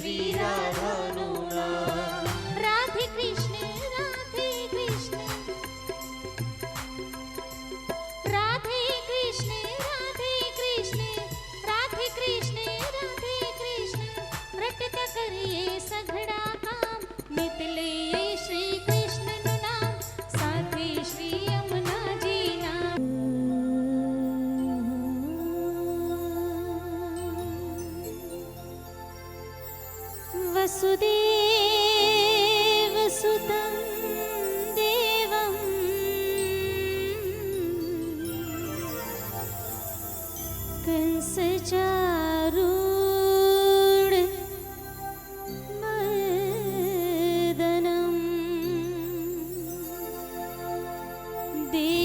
श्री राधानु नाम। राधे कृष्ण राधे कृष्ण राधे कृष्ण राधे कृष्ण राधे कृष्ण राधे कृष्ण रटता करिए सघड़ा काम मितले श्री कृष्ण नु नाम साथे श्री यमुना जी नाम। वसुदेव सुतं देवं कंसचारूढ मर्दनं देवकी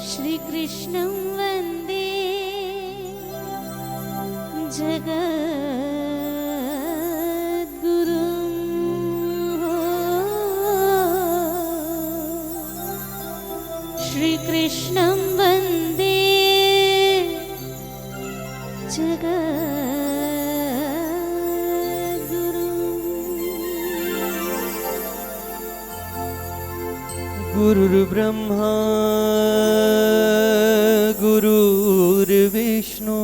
श्री कृष्णं वन्दे जगद्गुरुं श्री कृष्णं वन्दे गुरुर्ब्रह्मा गुरुर्विष्णु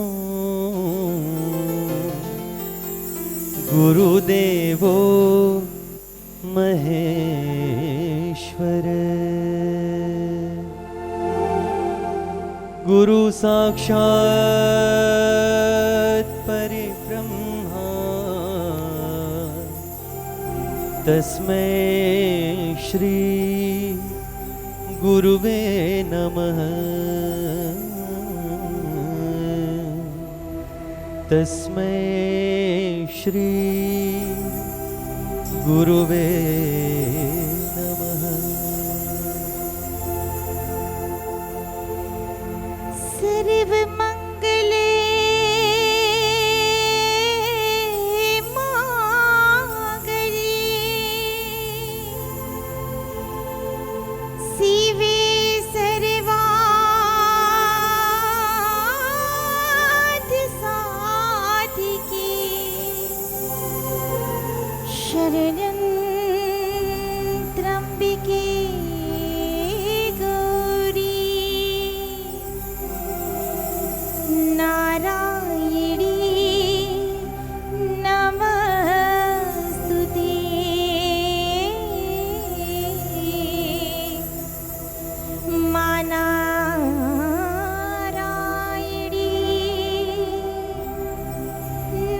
गुरुदेवो महेश्वर गुरु साक्षात् परब्रह्मा तस्मै श्री गुरुवे नमः तस्मै श्री गुरुवे नमः। सर्वमंगले मांगल्ये शिवे सर्वार्थ साधिके शरणं त्र्यंबके गौरी नारायणी नमस्तुते। मां नारायणी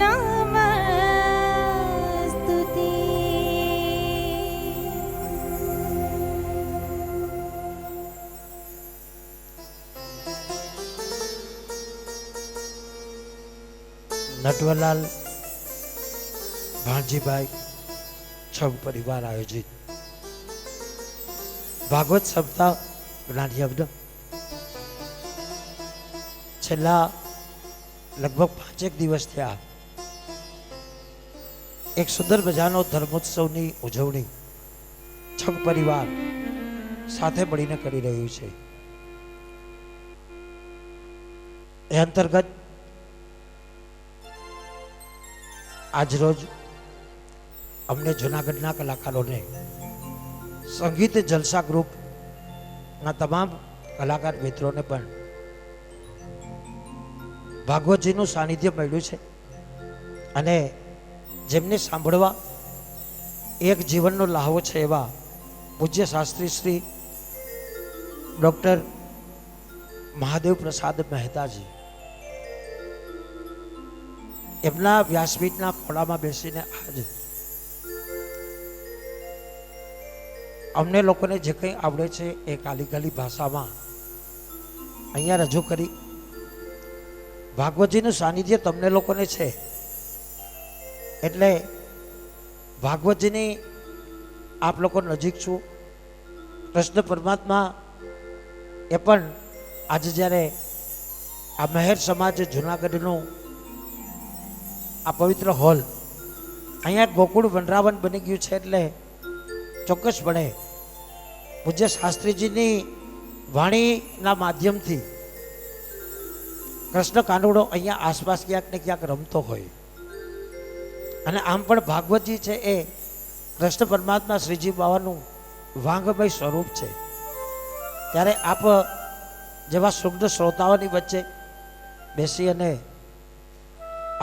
नमस्तुते। नटवरलाल भाणजीभाई छब परिवार आयोजित भागवत सप्ताह જ્ઞાન યજ્ઞ છેલ્લા લગભગ 5 દિવસ થયા એક સુંદર મજાનો ધર્મોત્સવની ઉજવણી છબ પરિવાર સાથે મળીને કરી રહ્યું છે। એ અંતર્ગત આજરોજ અમને જૂનાગઢના કલાકારોને સંગીત જલસા ગ્રુપના તમામ કલાકાર મિત્રોને પણ ભાગવતજીનું સાનિધ્ય મળ્યું છે અને જેમને સાંભળવા એક જીવનનો લહાવો છે એવા પૂજ્ય શાસ્ત્રી શ્રી ડૉક્ટર મહાદેવ પ્રસાદ મહેતાજી એમના વ્યાસપીઠના ખોળામાં બેસીને આજ અમને લોકોને જે કંઈ આવડે છે એ કાલી ભાષામાં અહીંયા રજૂ કરી ભાગવતજીનું સાનિધ્ય તમને લોકોને છે એટલે ભાગવતજીની આપ લોકો નજીક છું। કૃષ્ણ પરમાત્મા એ પણ આજે જ્યારે આ મહેર સમાજ જૂનાગઢનું આ પવિત્ર હોલ અહીંયા ગોકુળ વનરાવન બની ગયું છે એટલે ચોક્કસપણે પૂજ્ય શાસ્ત્રીજીની વાણીના માધ્યમથી કૃષ્ણ કાનુડો અહીંયા આસપાસ ક્યાંક ને ક્યાંક રમતો હોય. અને આમ પણ ભાગવતજી છે એ કૃષ્ણ પરમાત્મા શ્રીજી બાવાનું વાંગમય સ્વરૂપ છે. ત્યારે આપ જેવા શુદ્ધ શ્રોતાઓની વચ્ચે બેસી અને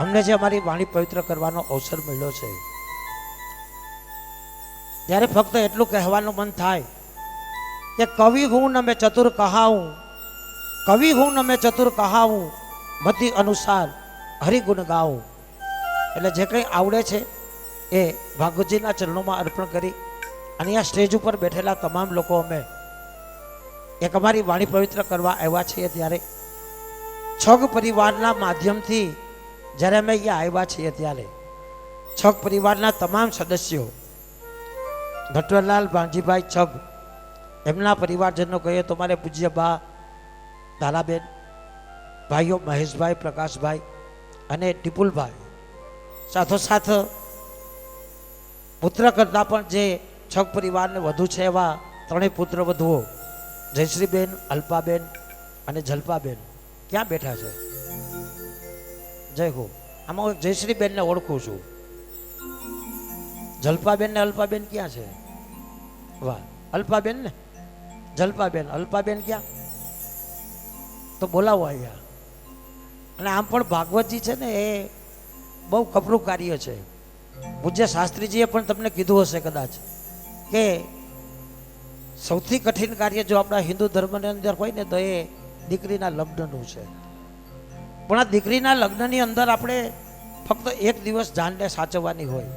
અમને જે અમારી વાણી પવિત્ર કરવાનો અવસર મળ્યો છે, ત્યારે ફક્ત એટલું કહેવાનું મન થાય કે કવિ હું ન મેં ચતુર કહાઉં, કવિ હું ન મેં ચતુર કહાઉં, મતિ અનુસાર હરિગુણ ગાઉં. એટલે જે કંઈ આવડે છે એ ભાગવતજીના ચરણોમાં અર્પણ કરી અને આ સ્ટેજ ઉપર બેઠેલા તમામ લોકો અમે એક અમારી વાણી પવિત્ર કરવા આવ્યા છીએ. ત્યારે છગ પરિવારના માધ્યમથી જ્યારે અમે અહીંયા આવ્યા છીએ ત્યારે છગ પરિવારના તમામ સદસ્યો નટવરલાલ ભાણજીભાઈ છગ, એમના પરિવારજનો કહીએ તો મારે પૂજ્ય બા દાલાબેન, ભાઈઓ મહેશભાઈ, પ્રકાશભાઈ અને ટીપુલભાઈ, સાથોસાથ પુત્ર કરતાં પણ જે છગ પરિવારને વધુ છે એવા ત્રણેય પુત્ર વધુઓ જયશ્રીબેન, અલ્પાબેન અને જલ્પાબેન ક્યાં બેઠા છે? જય હો. આમાં હું જયશ્રીબેનને ઓળખું છું. જલ્પાબેન ને અલ્પાબેન ક્યાં છે? વાહ, અલ્પાબેન ને જલ્પાબેન, અલ્પાબેન ક્યાં? તો બોલાવો અહીંયા. અને આમ પણ ભાગવતજી છે ને એ બહુ કપરું કાર્ય છે. પૂજ્ય શાસ્ત્રીજીએ પણ તમને કીધું હશે કદાચ કે સૌથી કઠિન કાર્ય જો આપણા હિન્દુ ધર્મની અંદર હોય ને તો એ દીકરીના લગ્નનું છે. પણ આ દીકરીના લગ્નની અંદર આપણે ફક્ત એક દિવસ જાનને સાચવવાની હોય,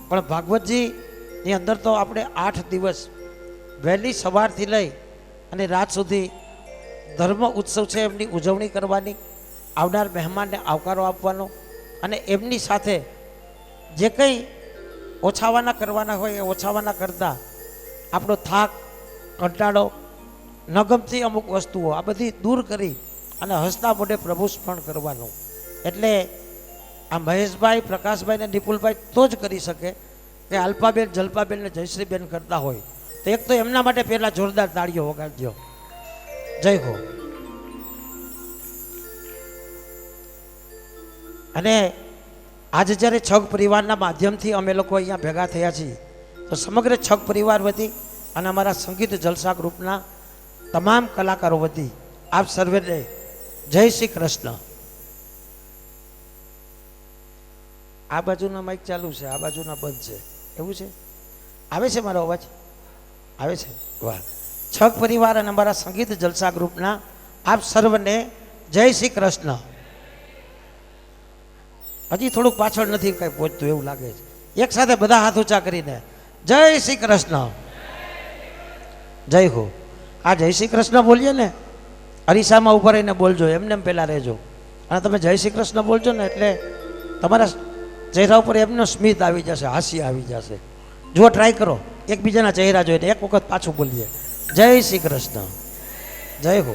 પણ ભાગવતજીની અંદર તો આપણે 8 દિવસ વહેલી સવારથી લઈ અને રાત સુધી ધર્મ ઉત્સવ છે એમની ઉજવણી કરવાની, આવનાર મહેમાનને આવકારો આપવાનો અને એમની સાથે જે કંઈ ઓછાવાના કરવાના હોય એ ઓછાવાના કરતાં આપણો થાક, કંટાળો, ન ગમતી અમુક વસ્તુઓ આ બધી દૂર કરી અને હસતા મોઢે પ્રભુ સ્મરણ કરવાનું. એટલે આ મહેશભાઈ, પ્રકાશભાઈ ને નિપુલભાઈ તો જ કરી શકે કે અલ્પાબેન, જલ્પાબેન ને જયશ્રીબેન કરતા હોય. તો એક તો એમના માટે પહેલાં જોરદાર તાળીઓ વગાડજો. જય હો. અને આજે જ્યારે છગ પરિવારના માધ્યમથી અમે લોકો અહીંયા ભેગા થયા છીએ તો સમગ્ર છગ પરિવાર વતી અને અમારા સંગીત જલસા ગ્રુપના તમામ કલાકારો વતી આપ સર્વેને જય શ્રી કૃષ્ણ. આ બાજુના માઇક ચાલુ છે, આ બાજુના બંધ છે, એવું છે? આવે છે મારો અવાજ? આવે છે? વાહ. છગ પરિવાર અને અમારા સંગીત જલસા ગ્રુપના આપ સર્વને જય શ્રી કૃષ્ણ. હજી થોડુંક પાછળ નથી કંઈ પહોંચતું એવું લાગે છે. એક સાથે બધા હાથ ઊંચા કરીને જય શ્રી કૃષ્ણ. જય હો. આ જય શ્રી કૃષ્ણ બોલીએ ને અરીસામાં ઉભા રહીને બોલજો, એમને પહેલાં રહેજો. અને તમે જય શ્રી કૃષ્ણ બોલજો ને એટલે તમારા ચહેરા ઉપર એમનો સ્મિત આવી જશે, હાસ્ય આવી જશે. જુઓ, ટ્રાય કરો, એકબીજાના ચહેરા જોઈને એક વખત પાછું બોલીએ જય શ્રી કૃષ્ણ. જય હો.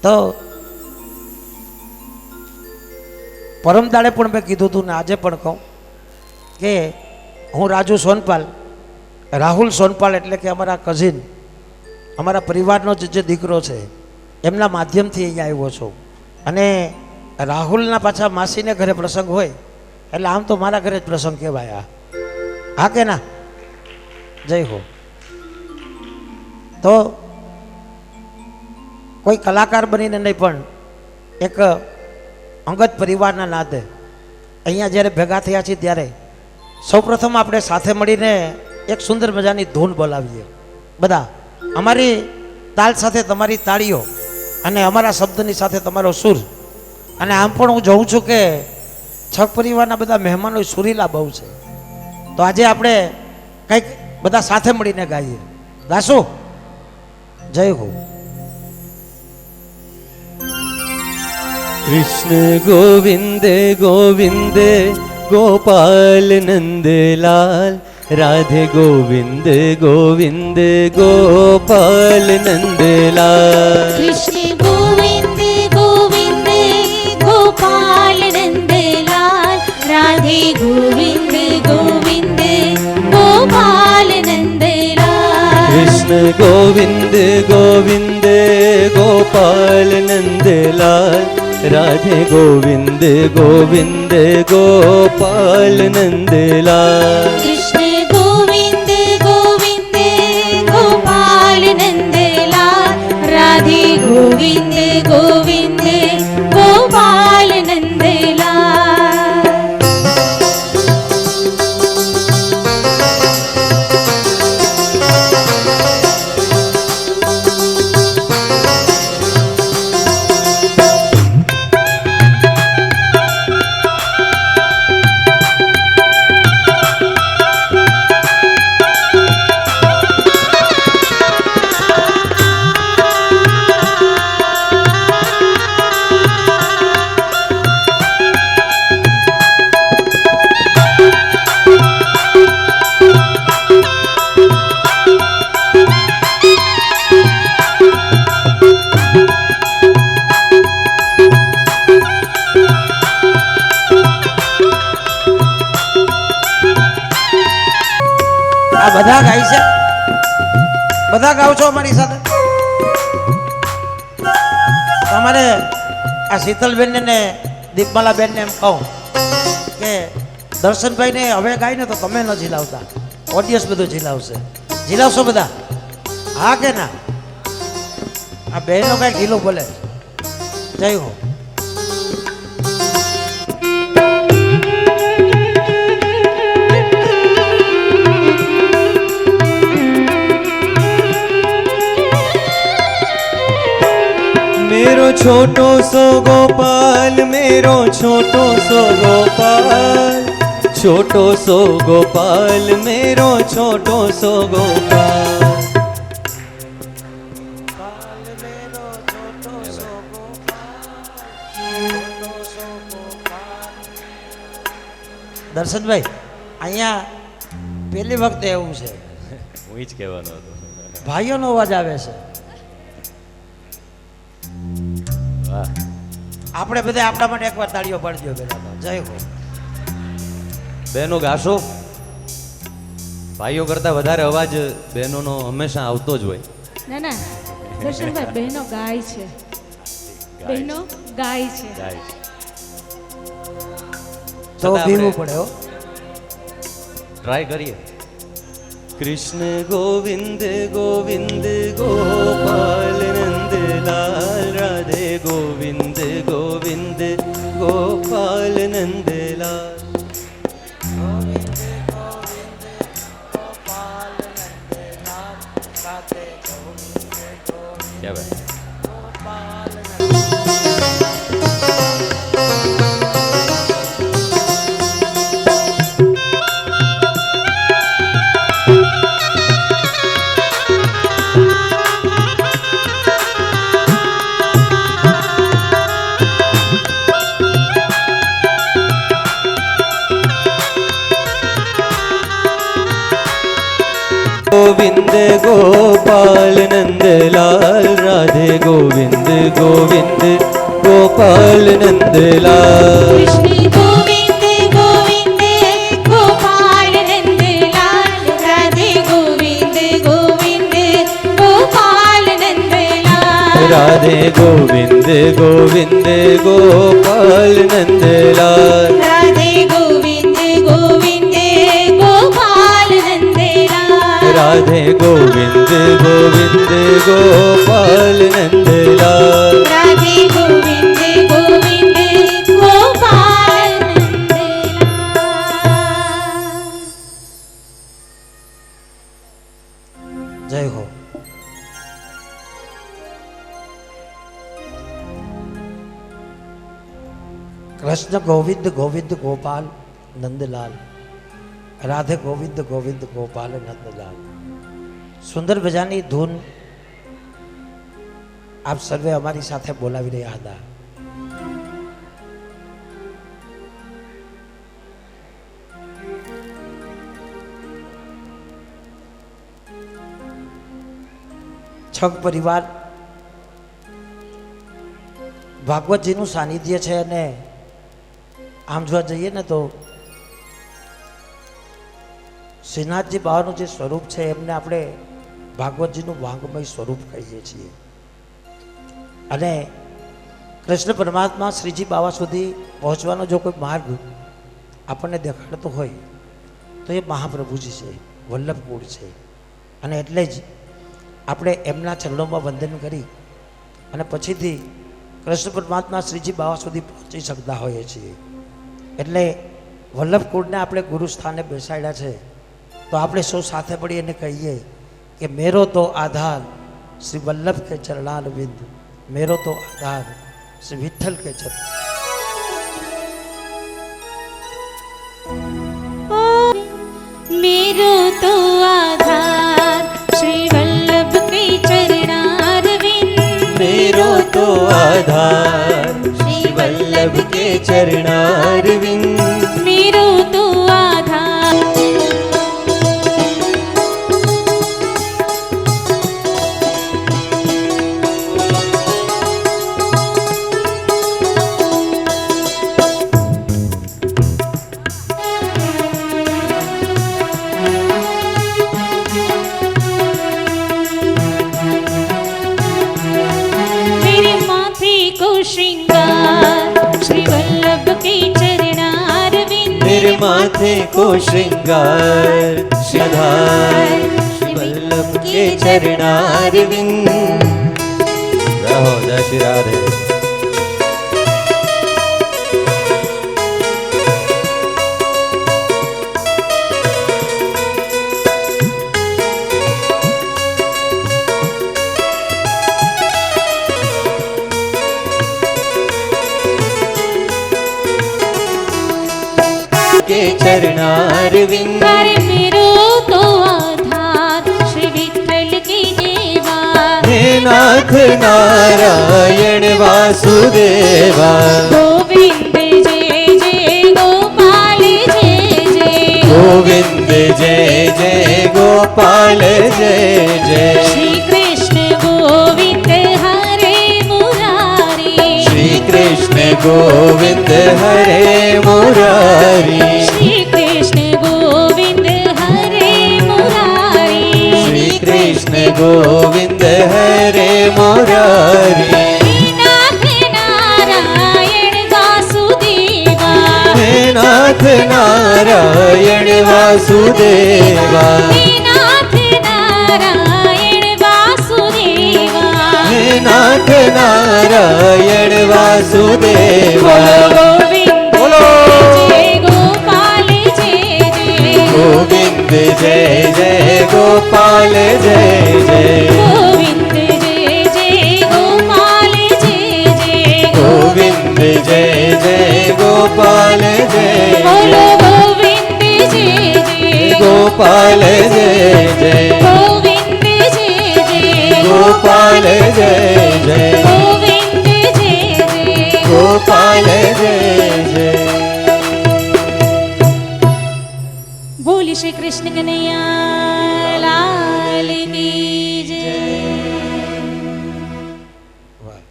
તો પરમ દાડે પણ મેં કીધું હતું ને આજે પણ કહું કે હું રાજુ સોનપાલ, રાહુલ સોનપાલ એટલે કે અમારા કઝિન, અમારા પરિવારનો જે દીકરો છે એમના માધ્યમથી અહીંયા આવ્યો છું. અને રાહુલના પાછા માસીને ઘરે પ્રસંગ હોય એટલે આમ તો મારા ઘરે જ પ્રસંગ કહેવાય. હા કે ના? જય હો. તો કોઈ કલાકાર બનીને નહીં પણ એક અંગત પરિવારના નાતે અહીંયા જ્યારે ભેગા થયા છીએ ત્યારે સૌપ્રથમ આપણે સાથે મળીને એક સુંદર મજાની ધૂન બોલાવીએ બધા. અમારી તાલ સાથે તમારી તાળીઓ અને અમારા શબ્દની સાથે તમારો સુર. અને આમ પણ હું જોઉં છું કે છગ પરિવારના બધા મહેમાનો સુરીલા બહુ છે. તો આજે આપણે કંઈક બધા સાથે મળીને ગાઈએ. ગાશું? જય હો. कृष्ण गोविंद गोविंद गोपाल नंदलाल, राधे गोविंद गोविंद गोपाल नंदलाल. कृष्ण गोविंद गोविंद गोपाल नंदलाल, राधे गोविंद गोविंद गोविंद गोपाल नंदलाल राधे गोविंद गोविंद गोपाल नंदलाल कृष्ण गोविंद गोविंद गोपाल नंदलाल राधे गोविंद गोविंद गोपाल नंदलाल આ બધા ગાય છે, બધા ગાવ છો અમારી સાથે. તમારે આ શીતલબેન ને દીપમાલાબેન ને એમ કહું કે દર્શનભાઈ ને હવે ગાય ને તો તમે ન ઝીલાવતા, ઓડિયન્સ બધું ઝીલાવશે. ઝીલાવશો બધા? હા કે ના? આ બહેનો કઈ ઢીલો બોલે. જય હો. मेरो छोटो सो गोपाल मेरो छोटो सो गोपाल छोटो सो गोपाल मेरो छोटो सो गोपाल દર્શનભાઈ અહીંયા પહેલી વખતે એવું છે, હું જ કહેવાનો હતો. ભાઈઓનો અવાજ આવે છે. વાહ, આપણે બધા આપણા માટે એકવાર તાળીઓ પાડજો પેલા તો. જય હો. બહેનો ગાશો? ભાઈઓ કરતા વધારે અવાજ બહેનોનો હંમેશા આવતો જ હોય. ના ના દર્શનભાઈ બહેનો ગાય છે, બહેનો ગાય છે. ગાય છે. તો પીવું પડે હો. ટ્રાય કરીએ. कृष्ण गोविंद गोविंद गोपाल नंदलाल राधे गोविंद गोविंद गोपाल नंदलाल क्या बात. गोविंद गोपाल नंदलाल राधे गोविंद गोविंद गोपाल नंदलाल कृष्ण गोविंद गोविंद गोपाल नंदलाल राधे गोविंद गोविंद गोपाल नंदलाल राधे गोविंद गोविंद गोपाल नंदलाल राधे गोविंद गोविंद गोपाल नंदलाल राधे गोविंद गोविंद गोपाल नंदलाल राधे गोविंद गोविंद गोपाल नंदलाल. જય હો. કૃષ્ણ ગોવિંદ ગોવિંદ ગોપાલ નંદલાલ રાધે ગોવિંદ ગોવિંદ ગોપાલ નંદલાલ. સુંદર મજાની ધૂન આપ સર્વે અમારી સાથે બોલાવી રહ્યા હતા. છગ પરિવાર ભાગવતજીનું સાનિધ્ય છે અને આમ જોવા જઈએ ને તો શ્રીનાથજી બાવાનું જે સ્વરૂપ છે એમને આપણે ભાગવતજીનું વાંગમય સ્વરૂપ કહીએ છીએ. અને કૃષ્ણ પરમાત્મા શ્રીજી બાવા સુધી પહોંચવાનો જો કોઈ માર્ગ આપણને દેખાડતો હોય તો એ મહાપ્રભુજી છે, વલ્લભકુળ છે. અને એટલે જ આપણે એમના ચરણોમાં વંદન કરી અને પછીથી કૃષ્ણ પરમાત્મા શ્રીજી બાવા સુધી પહોંચી શકતા હોઈએ છીએ. એટલે વલ્લભકુળને આપણે ગુરુ સ્થાને બેસાડ્યા છે, તો આપણે સૌ સાથે પડી એને કહીએ કે મેરો તો આધાર શ્રી વલ્લભ કે ચરણારવિંદ, મેરો તો આધાર શ્રી વિઠ્ઠલ કે ચરણ. मेरो तो आधार श्री वल्लभ के चरणारविंद, मेरो तो आधार श्री वल्लभ के चरणारविंद, मेरो तो आधार मेरे माथे को श्रृंगार श्री वल्लभ के चरणारविंद, मेरे माथे को श्रृंगार श्रीधार श्री वल्लभ के चरणारविंद. रहो जय श्री राधे. के चरणारविंद, अरे मेरो तो आधार श्री विठ्ठल की देवा, हे नाथ नारायण वासुदेवा, गोविंद जय जय गोपाल जय जय, गोविंद जय जय गोपाल जय जय, श्री कृष्ण गोविंद हरे मुरारी, श्री कृष्ण गोविंद हरे मुरारी, श्री कृष्ण गोविंद हरे मुरारी, श्री कृष्ण गोविंद हरे मुरारी, नाथ नारायण वासुदेवा, हे नाथ नारायण वासुदेवा, नाथ नारायण वासुदेवा, हे नाथ नारायण वासुदेवा, गोविंद जय गोपाल जय जय, गोविंद जय जय गोपाल जय जय, गोविंद जय जय गोपाल जय जय, गोविंद जय जय गोपाल जय बोलो जय, गोविंद जय जय, गोपाल जय जय, गोविंद जय जय, गोपाल जय जय, गोविंद जय जय, गोपाल जय जय. बोली श्री कृष्ण कन्हैया लाल की जय. વાહ.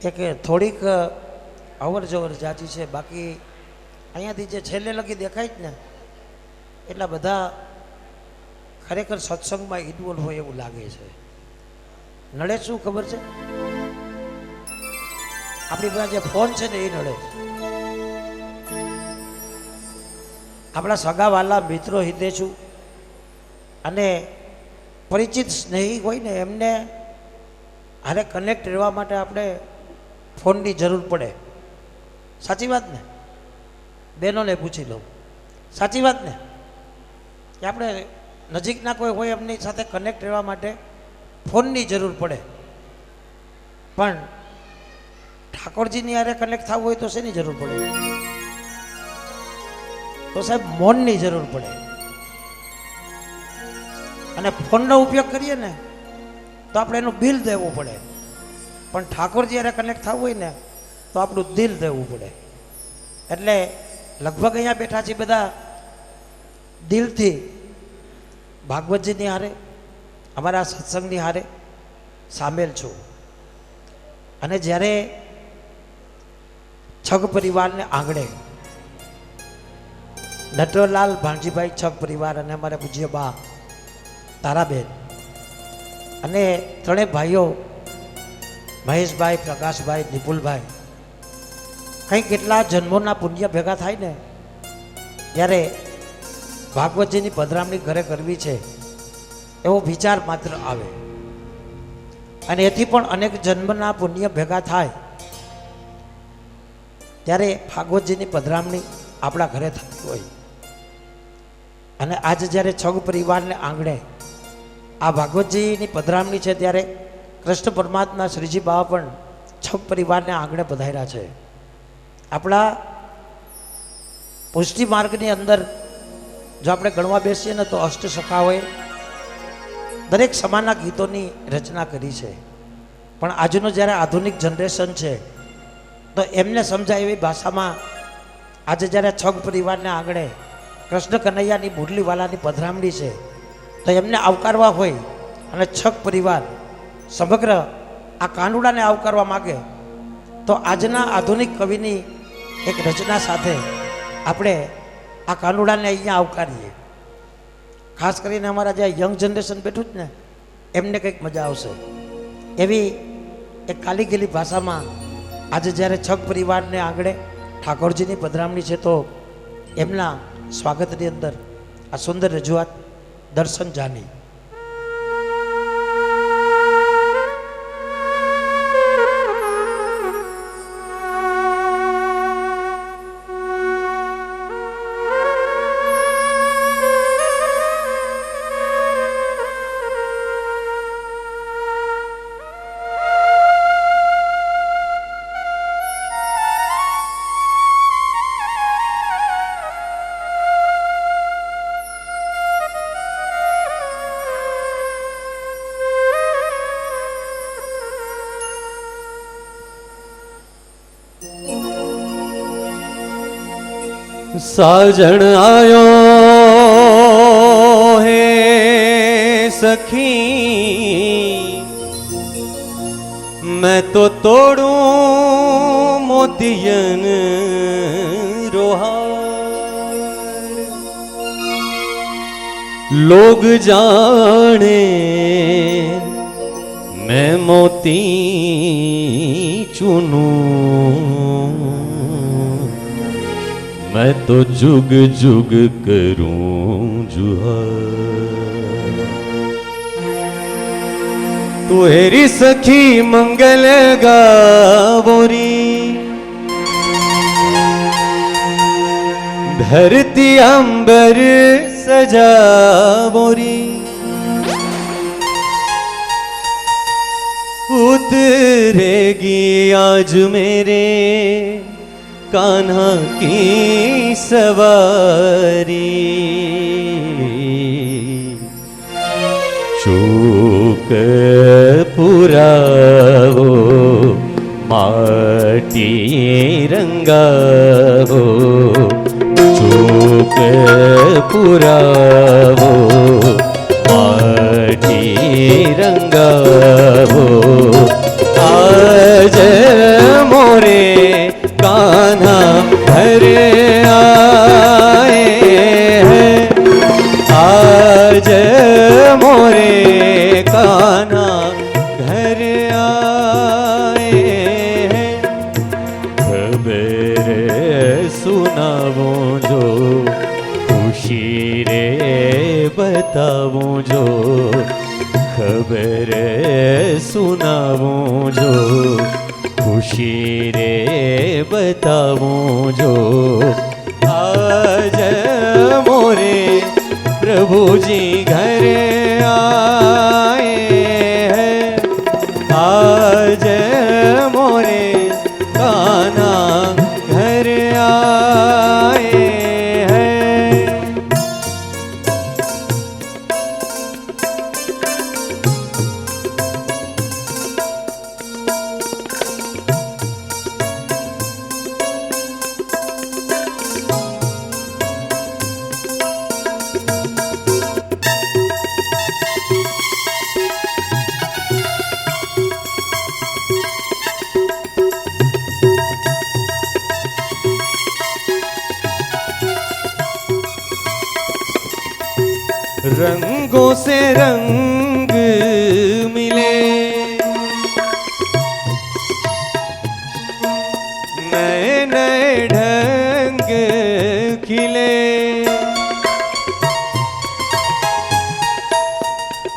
એક થોડીક અવર જવર જાતી છે, બાકી અહીંયાથી જે છેલ્લે લગી દેખાય જ ને એટલા બધા ખરેખર સત્સંગમાં ઇન્વોલ્વ હોય એવું લાગે છે. નડે શું ખબર છે? આપણી પાસે જે ફોન છે ને એ નડે છે. આપણા સગાવાલા મિત્રો હિતેશુ અને પરિચિત સ્નેહી હોય ને એમને હારે કનેક્ટ રહેવા માટે આપણે ફોનની જરૂર પડે. સાચી વાત ને? બહેનોને પૂછી લઉં, સાચી વાત ને? કે આપણે નજીકના કોઈ હોય એમની સાથે કનેક્ટ રહેવા માટે ફોનની જરૂર પડે. પણ ઠાકોરજીની હારે કનેક્ટ થવું હોય તો શેની જરૂર પડે? તો સાહેબ મૌનની જરૂર પડે. અને ફોનનો ઉપયોગ કરીએ ને તો આપણે એનું બિલ દેવું પડે, પણ ઠાકોરજી હારે કનેક્ટ થવું હોય ને તો આપણું દિલ દેવું પડે. એટલે લગભગ અહીંયા બેઠા છીએ બધા દિલથી ભાગવતજીની હારે અમારા સત્સંગની હારે સામેલ છું. અને જ્યારે છગ પરિવારને આંગણે નટવરલાલ ભાણજીભાઈ છગ પરિવાર અને અમારા પૂજ્ય બા તારાબેન અને ત્રણેય ભાઈઓ મહેશભાઈ, પ્રકાશભાઈ, નિપુલભાઈ કંઈ કેટલા જન્મોના પુણ્ય ભેગા થાય ને ત્યારે ભાગવતજીની પધરામણી ઘરે કરવી છે એવો વિચાર માત્ર આવે. અને એથી પણ અનેક જન્મના પુણ્ય ભેગા થાય ત્યારે ભાગવતજીની પધરામણી આપણા ઘરે થતી હોય. અને આજે જ્યારે છગ પરિવારને આંગણે આ ભાગવતજીની પધરામણી છે ત્યારે કૃષ્ણ પરમાત્મા શ્રીજી બાબા પણ છગ પરિવારને આંગણે પધાર્યા છે. આપણા પુષ્ટિ માર્ગની અંદર જો આપણે ગણવા બેસીએ ને તો અષ્ટસખાઓએ દરેક સમાના ગીતોની રચના કરી છે. પણ આજનો જ્યારે આધુનિક જનરેશન છે તો એમને સમજાય એવી ભાષામાં આજે જ્યારે છગ પરિવારને આંગણે કૃષ્ણ કનૈયાની મુરલીવાલાની પધરામણી છે તો એમને આવકારવા હોય અને છગ પરિવાર સમગ્ર આ કાનુડાને આવકારવા માગે તો આજના આધુનિક કવિની એક રચના સાથે આપણે આ કાનુડાને અહીંયા આવકારીએ. ખાસ કરીને અમારા જે યંગ જનરેશન બેઠું જ ને એમને કંઈક મજા આવશે એવી એક ખાલી ગયેલી ભાષામાં આજે જ્યારે છગ પરિવારને આંગણે ઠાકોરજીની પધરામણી છે તો એમના સ્વાગતની અંદર આ સુંદર રજૂઆત દર્શન જાની. साजन आयो है सखी, मैं तो तोड़ूं मोतियन रोहार, लोग जाने मैं मोती चुनूं, मैं तो जुग जुग करूं जुहार। तुहेरी सखी मंगल गावोरी, धरती अंबर सजावोरी, उतरेगी आज मेरे कान्हा की सवारी, चूक पुरावो माटी रंगावो, चूक पुरावो माटी रंगावो, आज मोरे कान्हा घर आए हैं, आज मोरे कान्हा घर आए हैं, खबर सुनावो जो खुशी रे बतावो जो, खबर सुनावो जो खुशी रे बताऊं जो, आज मोरे प्रभु जी घर आए हैं, आज मोरे कान्हा घर आए हैं। रंगों से रंग मिले, नए नए ढंग खिले,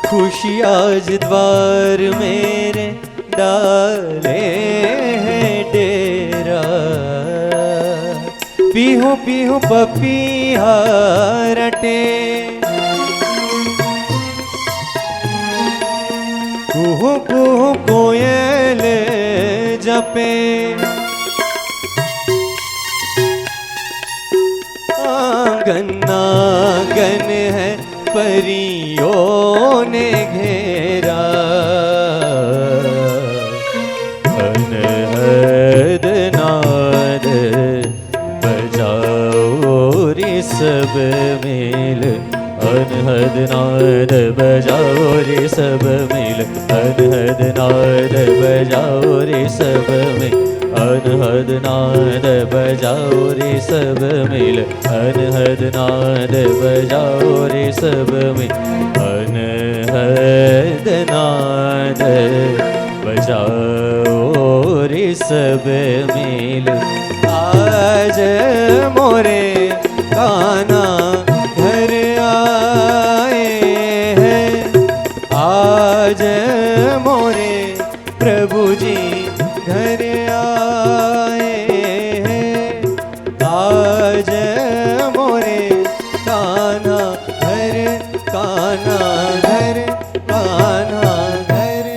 खुशी आज द्वार मेरे डाले हैं डेरा, पीहू पीहू पपीहा रटे, कुहू कुहू कोयल जपे, आंगन आंगन है परियों ने घेरा, अनहद नाद बजाओ रे सब मिल, अनहद नाद बजाओ रे सब मिल, अनहद नाद बजाओ रे सब मिल, अनहद नाद बजाओ रे सब मिल, अनहद नाद बजाओ रे सब मिल, अनहद नाद बजाओ रे सब मिल। आज मोरे कान्हा घर आए हैं, आज मोरे प्रभु जी घर आए हैं, आज मोरे कान्हा घर, कान्हा घर, कान्हा घर।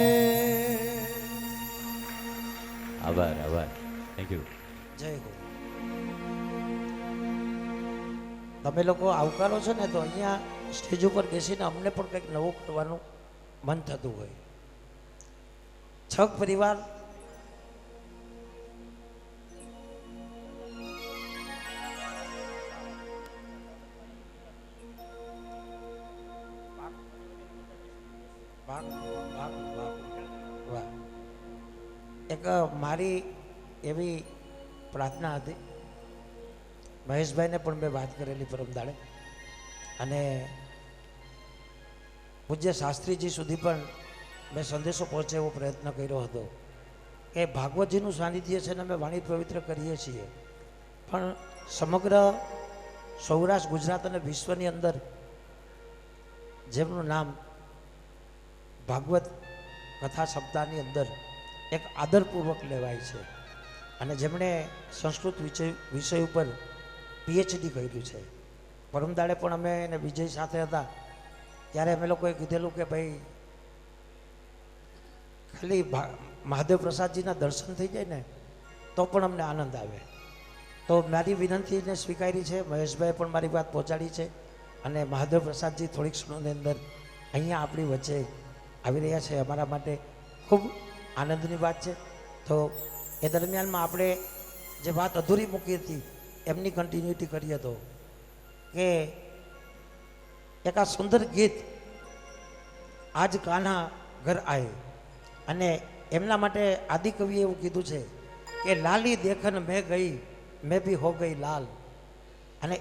आभार आभार, થેન્ક યુ। જય હો। તમે લોકો આવકારો છો ને તો અહીંયા સ્ટેજ ઉપર બેસીને અમને પણ કંઈક નવું કરવાનું મન થતું હોય। છક પરિવાર વાહ, એક મારી એવી પ્રાર્થના હતી, મહેશભાઈને પણ મેં વાત કરેલી પરમ દાડે, અને પૂજ્ય શાસ્ત્રીજી સુધી પણ મેં સંદેશો પહોંચે એવો પ્રયત્ન કર્યો હતો કે ભાગવતજીનું સાનિધ્ય છે ને અમે વાણી પવિત્ર કરીએ છીએ, પણ સમગ્ર સૌરાષ્ટ્ર, ગુજરાત અને વિશ્વની અંદર જેમનું નામ ભાગવત કથા સપ્તાહની અંદર એક આદરપૂર્વક લેવાય છે, અને જેમણે સંસ્કૃત વિષય ઉપર પીએચડી કર્યું છે, પરમદાડે પણ અમે એને વિજય સાથે હતા ત્યારે અમે લોકોએ કીધેલું કે ભાઈ ખાલી મહાદેવ પ્રસાદજીના દર્શન થઈ જાય ને તો પણ અમને આનંદ આવે। તો મારી વિનંતીને સ્વીકારી છે, મહેશભાઈએ પણ મારી વાત પહોંચાડી છે, અને મહાદેવ પ્રસાદજી થોડીક ક્ષણોની અંદર અહીંયા આપણી વચ્ચે આવી રહ્યા છે, અમારા માટે ખૂબ આનંદની વાત છે। તો એ દરમિયાનમાં આપણે જે વાત અધૂરી મૂકી હતી એમની કન્ટિન્યુટી કરીએ તો કે એક આ સુંદર ગીત આજ કાન્હા ઘર આયે, અને એમના માટે આદિકવિએ એવું કીધું છે કે લાલી દેખન મેં ગઈ મેં બી હો ગઈ લાલ। અને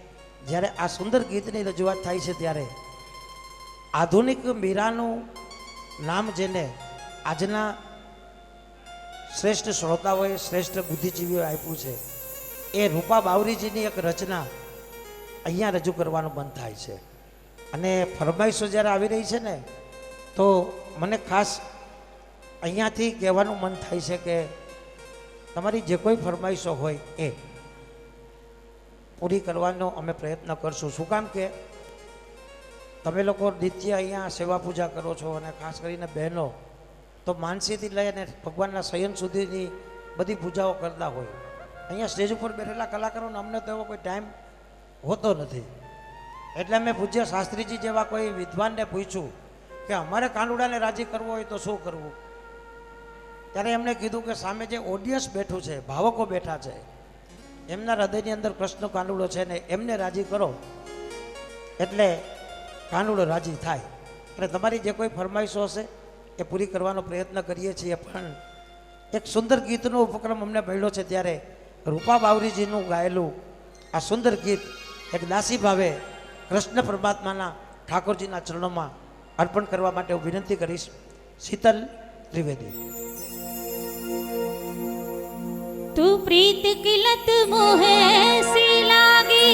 જ્યારે આ સુંદર ગીતની રજૂઆત થાય છે ત્યારે આધુનિક મીરાનું નામ જેને આજના શ્રેષ્ઠ શ્રોતાઓએ, શ્રેષ્ઠ બુદ્ધિજીવીઓએ આપ્યું છે, એ રૂપા બાવરીજીની એક રચના અહીંયા રજૂ કરવાનું મન થાય છે। અને ફરમાઈશો જ્યારે આવી રહી છે ને તો મને ખાસ અહીંયાથી કહેવાનું મન થાય છે કે તમારી જે કોઈ ફરમાઈશો હોય એ પૂરી કરવાનો અમે પ્રયત્ન કરશું। શું કામ કે તમે લોકો નિત્ય અહીંયા સેવા પૂજા કરો છો, અને ખાસ કરીને બહેનો તો માનસીથી લઈ અને ભગવાનના શયન સુધીની બધી પૂજાઓ કરતા હોય। અહીંયા સ્ટેજ ઉપર બેઠેલા કલાકારોને અમને તો એવો કોઈ ટાઈમ હોતો નથી, એટલે મેં પૂજ્ય શાસ્ત્રીજી જેવા કોઈ વિદ્વાનને પૂછ્યું કે અમારે કાનુડાને રાજી કરવો હોય તો શું કરવું, ત્યારે એમણે કીધું કે સામે જે ઓડિયન્સ બેઠું છે, ભાવકો બેઠા છે, એમના હૃદયની અંદર કૃષ્ણ કાનુડો છે ને એમને રાજી કરો એટલે કાનુડો રાજી થાય। એટલે તમારી જે કોઈ ફરમાઈશો હશે એ પૂરી કરવાનો પ્રયત્ન કરીએ છીએ। પણ એક સુંદર ગીતનો ઉપક્રમ અમને મળ્યો છે ત્યારે રૂપા બાવરીજીનું ગાયેલું આ સુંદર ગીત એક દાસી ભાવે કૃષ્ણ પરમાત્માના ઠાકોરજીના ચરણોમાં અર્પણ કરવા માટે હું વિનંતી કરીશ શીતલ ત્રિવેદી. तू प्रीत की लत मोहे सी लागी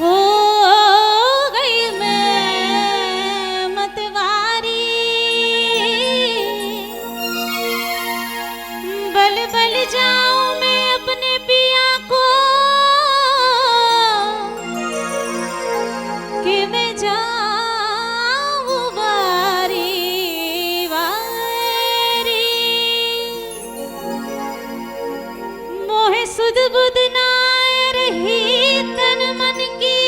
हो गई मैं मतवारी बल बल जाऊं मैं अपने पिया को कि मैं जाऊं बारी वारी मोहे सुध बुध नाय रही तन मन की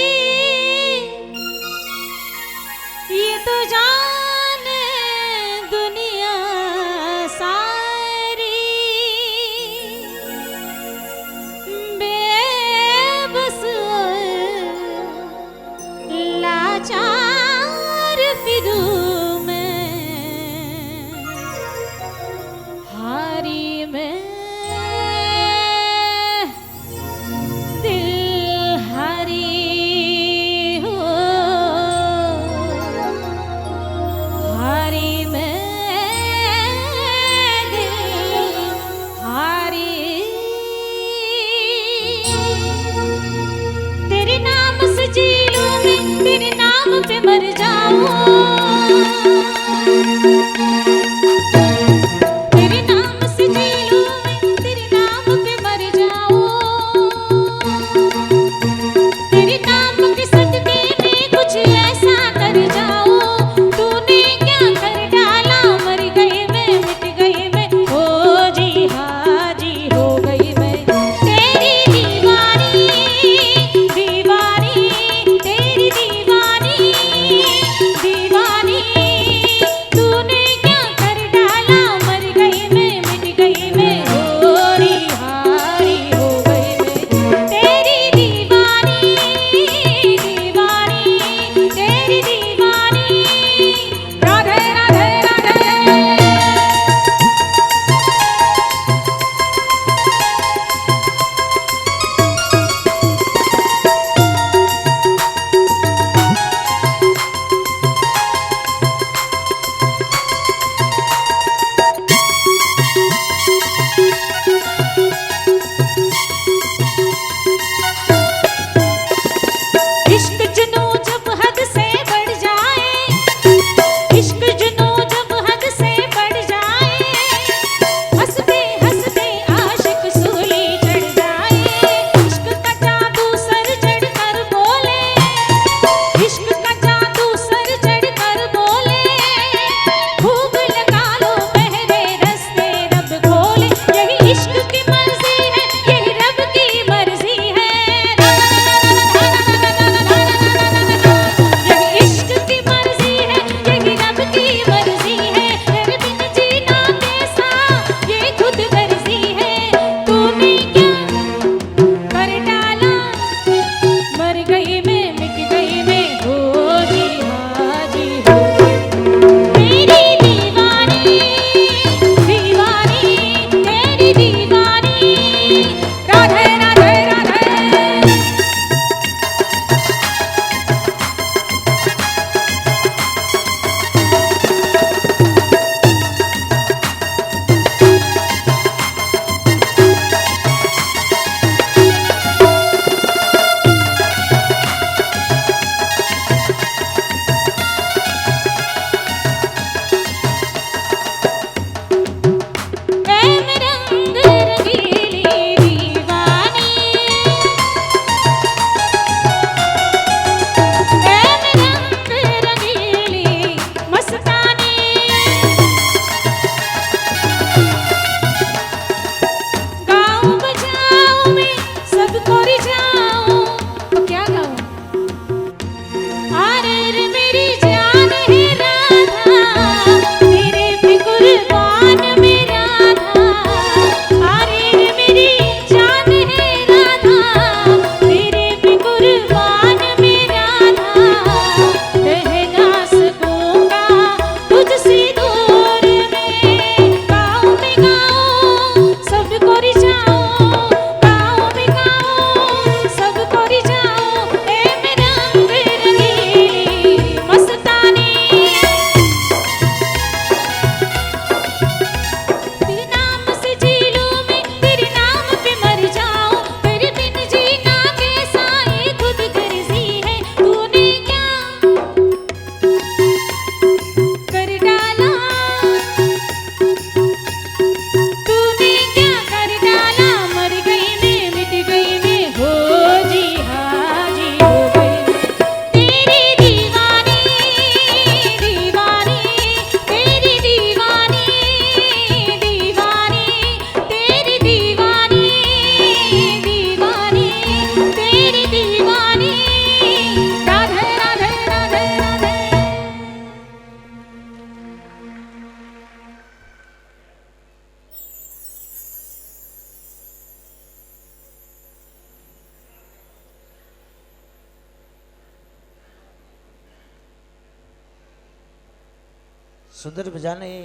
સુંદર મજાની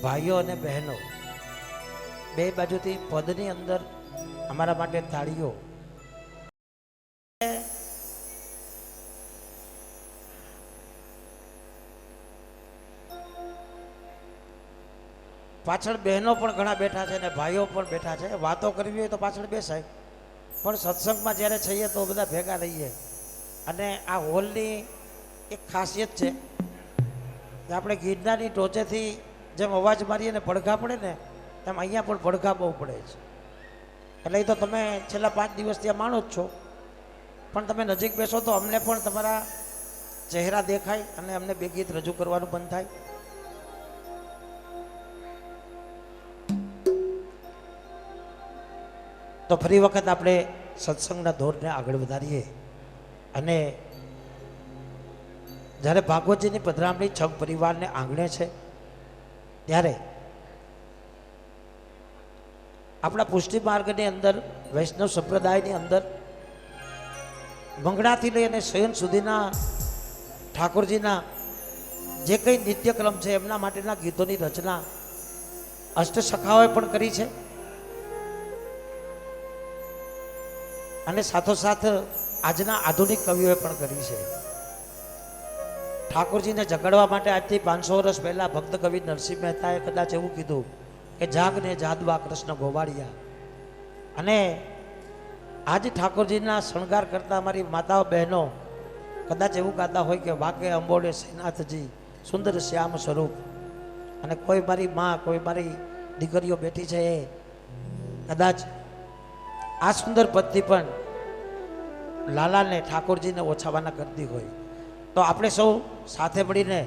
ભાઈઓ અને બહેનો બે બાજુથી પદની અંદર અમારા માટે તાળીઓ. પાછળ બહેનો પણ ઘણા બેઠા છે અને ભાઈઓ પણ બેઠા છે. વાતો કરવી હોય તો પાછળ બેસાય, પણ સત્સંગમાં જ્યારે છીએ તો બધા ભેગા રહીએ. અને આ હોલની એક ખાસિયત છે કે આપણે ગિરનારની ટોચેથી જેમ અવાજ મારીએ ને પડઘા પડે ને તેમ અહીંયા પણ પડઘા બહુ પડે છે. એટલે એ તો તમે છેલ્લા 5 દિવસ ત્યાં માણો જ છો, પણ તમે નજીક બેસો તો અમને પણ તમારા ચહેરા દેખાય અને અમને બે ગીત રજૂ કરવાનું બંધ થાય. તો ફરી વખત આપણે સત્સંગના દોરને આગળ વધારીએ. અને જ્યારે ભાગવતજીની પધરામણી છગ પરિવારને આંગણે છે ત્યારે આપણા પુષ્ટિ માર્ગની અંદર વૈષ્ણવ સંપ્રદાયની અંદર મંગળાથી લઈ અને શયન સુધીના ઠાકોરજીના જે કંઈ નિત્યક્રમ છે એમના માટેના ગીતોની રચના અષ્ટસખાઓએ પણ કરી છે. અને સાથોસાથ આજના આધુનિક કવિઓએ પણ કરી છે. ઠાકોરજીને જગાડવા માટે આજથી 500 વર્ષ પહેલા ભક્ત કવિ નરસિંહ મહેતાએ કદાચ એવું કીધું કે જાગને જાદવા કૃષ્ણ ગોવાળિયા. અને આજ ઠાકોરજીના શણગાર કરતા અમારી માતાઓ બહેનો કદાચ એવું ગાતા હોય કે વાકે અંબોડે શ્રીનાથજી સુંદર શ્યામ સ્વરૂપ. અને કોઈ મારી મા, કોઈ મારી દીકરીઓ બેઠી છે એ કદાચ આ સુંદર પદથી પણ લાલાને ઠાકોરજીને ઓછાવાના કરતી હોય. તો આપણે સૌ સાથે મળીને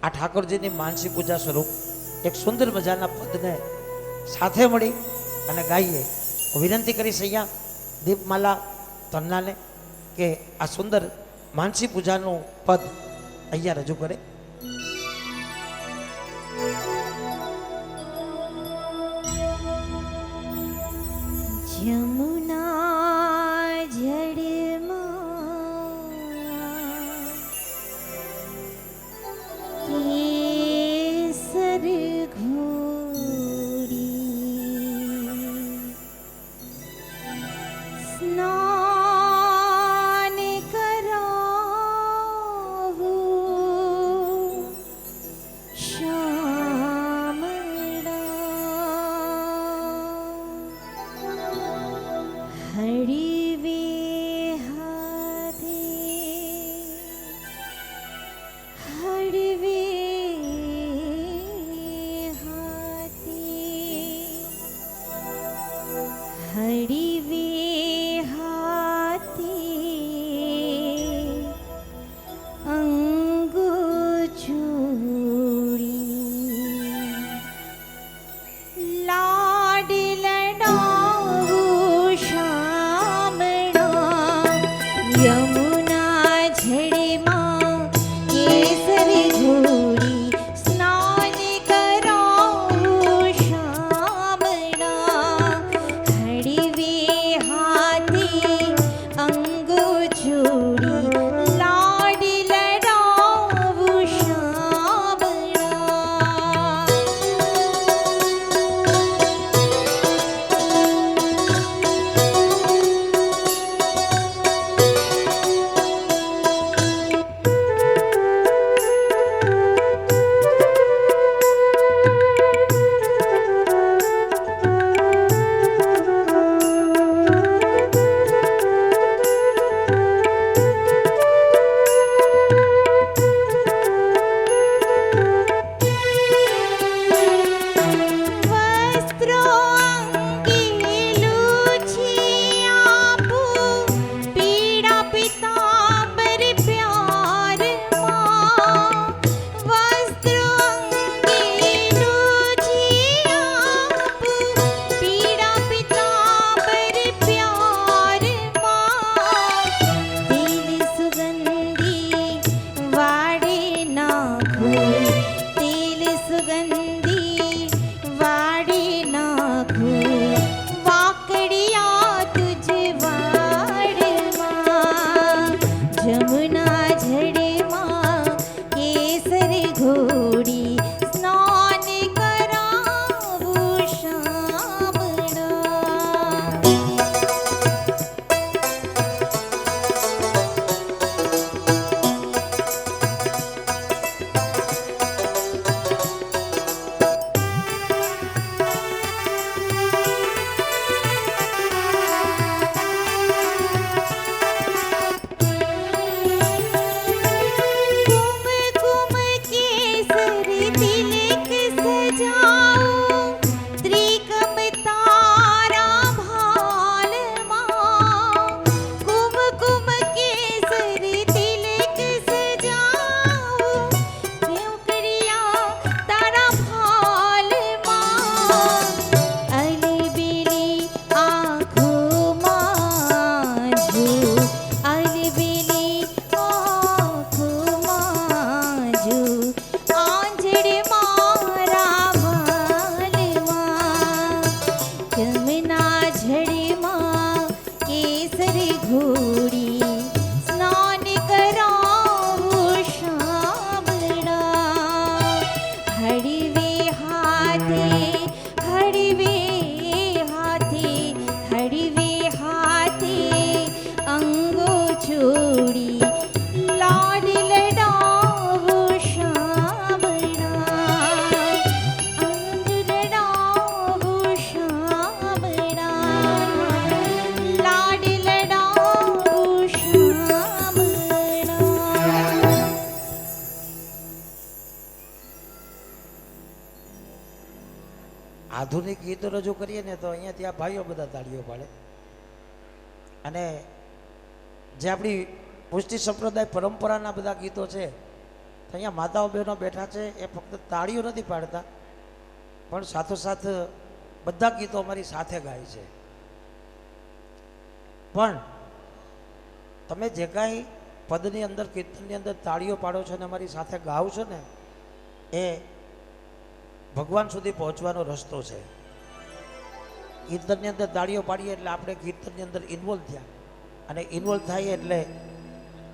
આ ઠાકોરજીની માનસી પૂજા સ્વરૂપ એક સુંદર મજાના પદને સાથે મળી અને ગાઈએ. વિનંતી કરીશ અહીંયા દીપમાલા તન્નાને કે આ સુંદર માનસી પૂજાનું પદ અહીંયા રજૂ કરે. જમુના જળમાં કેસર ઘોડી સ્નાન કરાવું હળવે હાથે હળવે આધુનિક ગીતો રજૂ કરીએ ને તો અહીંયા ત્યાં ભાઈઓ બધા તાળીઓ પાડે, અને જે આપણી પુષ્ટિ સંપ્રદાય પરંપરાના બધા ગીતો છે તો અહીંયા માતાઓ બહેનો બેઠા છે એ ફક્ત તાળીઓ નથી પાડતા પણ સાથોસાથ બધા ગીતો અમારી સાથે ગાય છે. પણ તમે જે કાંઈ પદની અંદર કીર્તનની અંદર તાળીઓ પાડો છો ને અમારી સાથે ગાઓ છો ને એ ભગવાન સુધી પહોંચવાનો રસ્તો છે. કીર્તનની અંદર તાળીઓ પાડીએ એટલે આપણે કીર્તનની અંદર ઇન્વોલ્વ થયા, અને ઇન્વોલ્વ થાય એટલે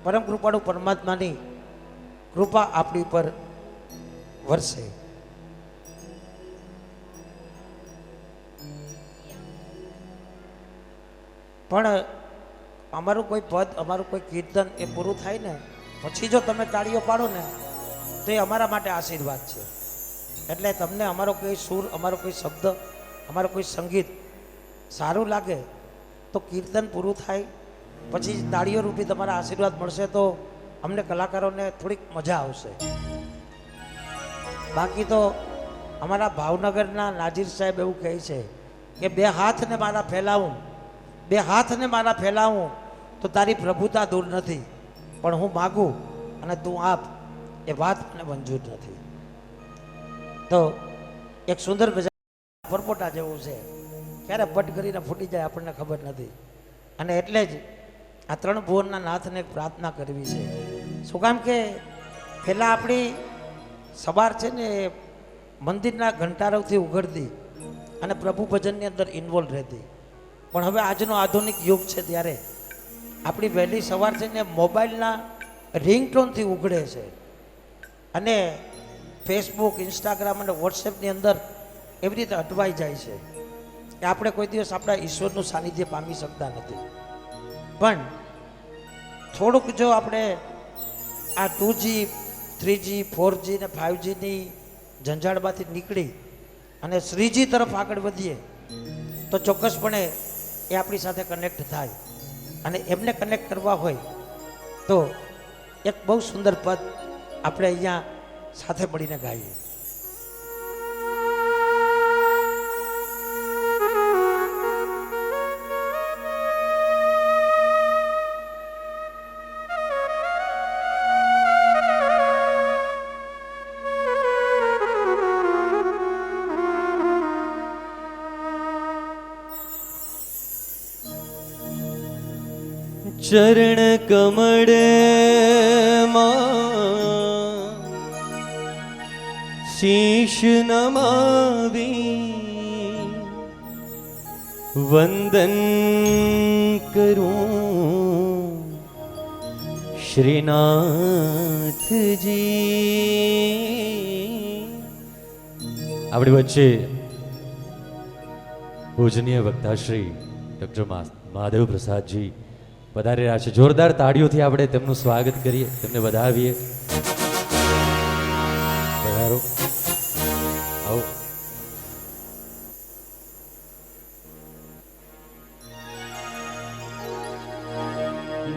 પરમ કૃપાળુ પરમાત્માની કૃપા આપણી પર વરસે. પણ અમારું કોઈ પદ, અમારું કોઈ કીર્તન એ પૂરું થાય ને પછી જો તમે તાળીઓ પાડો ને તો એ અમારા માટે આશીર્વાદ છે. એટલે તમને અમારો કોઈ સૂર, અમારો કોઈ શબ્દ, અમારો કોઈ સંગીત સારું લાગે તો કીર્તન પૂરું થાય પછી તાળીઓ રૂપી તમારા આશીર્વાદ મળશે તો અમને કલાકારોને થોડીક મજા આવશે. બાકી તો અમારા ભાવનગરના નાજીર સાહેબ એવું કહે છે કે બે હાથને મારા ફેલાવું, બે હાથને મારા ફેલાવું તો તારી પ્રભુતા દૂર નથી, પણ હું માગું અને તું આપ એ વાત મને મંજૂર નથી. તો એક સુંદર મજા પરપોટા જેવું છે, ક્યારે પટ કરીને ફૂટી જાય આપણને ખબર નથી. અને એટલે જ આ ત્રણ ભુવનના નાથને પ્રાર્થના કરવી છે. શું કામ કે પહેલાં આપણી સવાર છે ને એ મંદિરના ઘંટારવથી ઉઘડતી અને પ્રભુ ભજનની અંદર ઇન્વોલ્વ રહેતી, પણ હવે આજનો આધુનિક યુગ છે ત્યારે આપણી વહેલી સવાર છે ને મોબાઈલના રિંગટોનથી ઉઘડે છે, અને ફેસબુક, ઇન્સ્ટાગ્રામ અને વોટ્સએપની અંદર એવી રીતે અટવાઈ જાય છે કે આપણે કોઈ દિવસ આપણા ઈશ્વરનું સાનિધ્ય પામી શકતા નથી. પણ થોડુંક જો આપણે આ 2G, 3G, 4G ને 5Gની ઝંઝાળમાંથી નીકળી અને 3G તરફ આગળ વધીએ તો ચોક્કસપણે એ આપણી સાથે કનેક્ટ થાય. અને એમને કનેક્ટ કરવા હોય તો એક બહુ સુંદર પદ આપણે અહીંયા સાથે મળીને ગાઈએ. ચરણ કમળ શીશ નમાવી વંદન કરું શ્રીનાથજી. આપણી વચ્ચે પૂજનીય વક્તા શ્રી ડૉક્ટર મહાદેવ પ્રસાદજી પધારી રહ્યા છે. જોરદાર તાળીઓથી આપણે તેમનું સ્વાગત કરીએ, તેમને વધાવીએ. પધારો, આવો.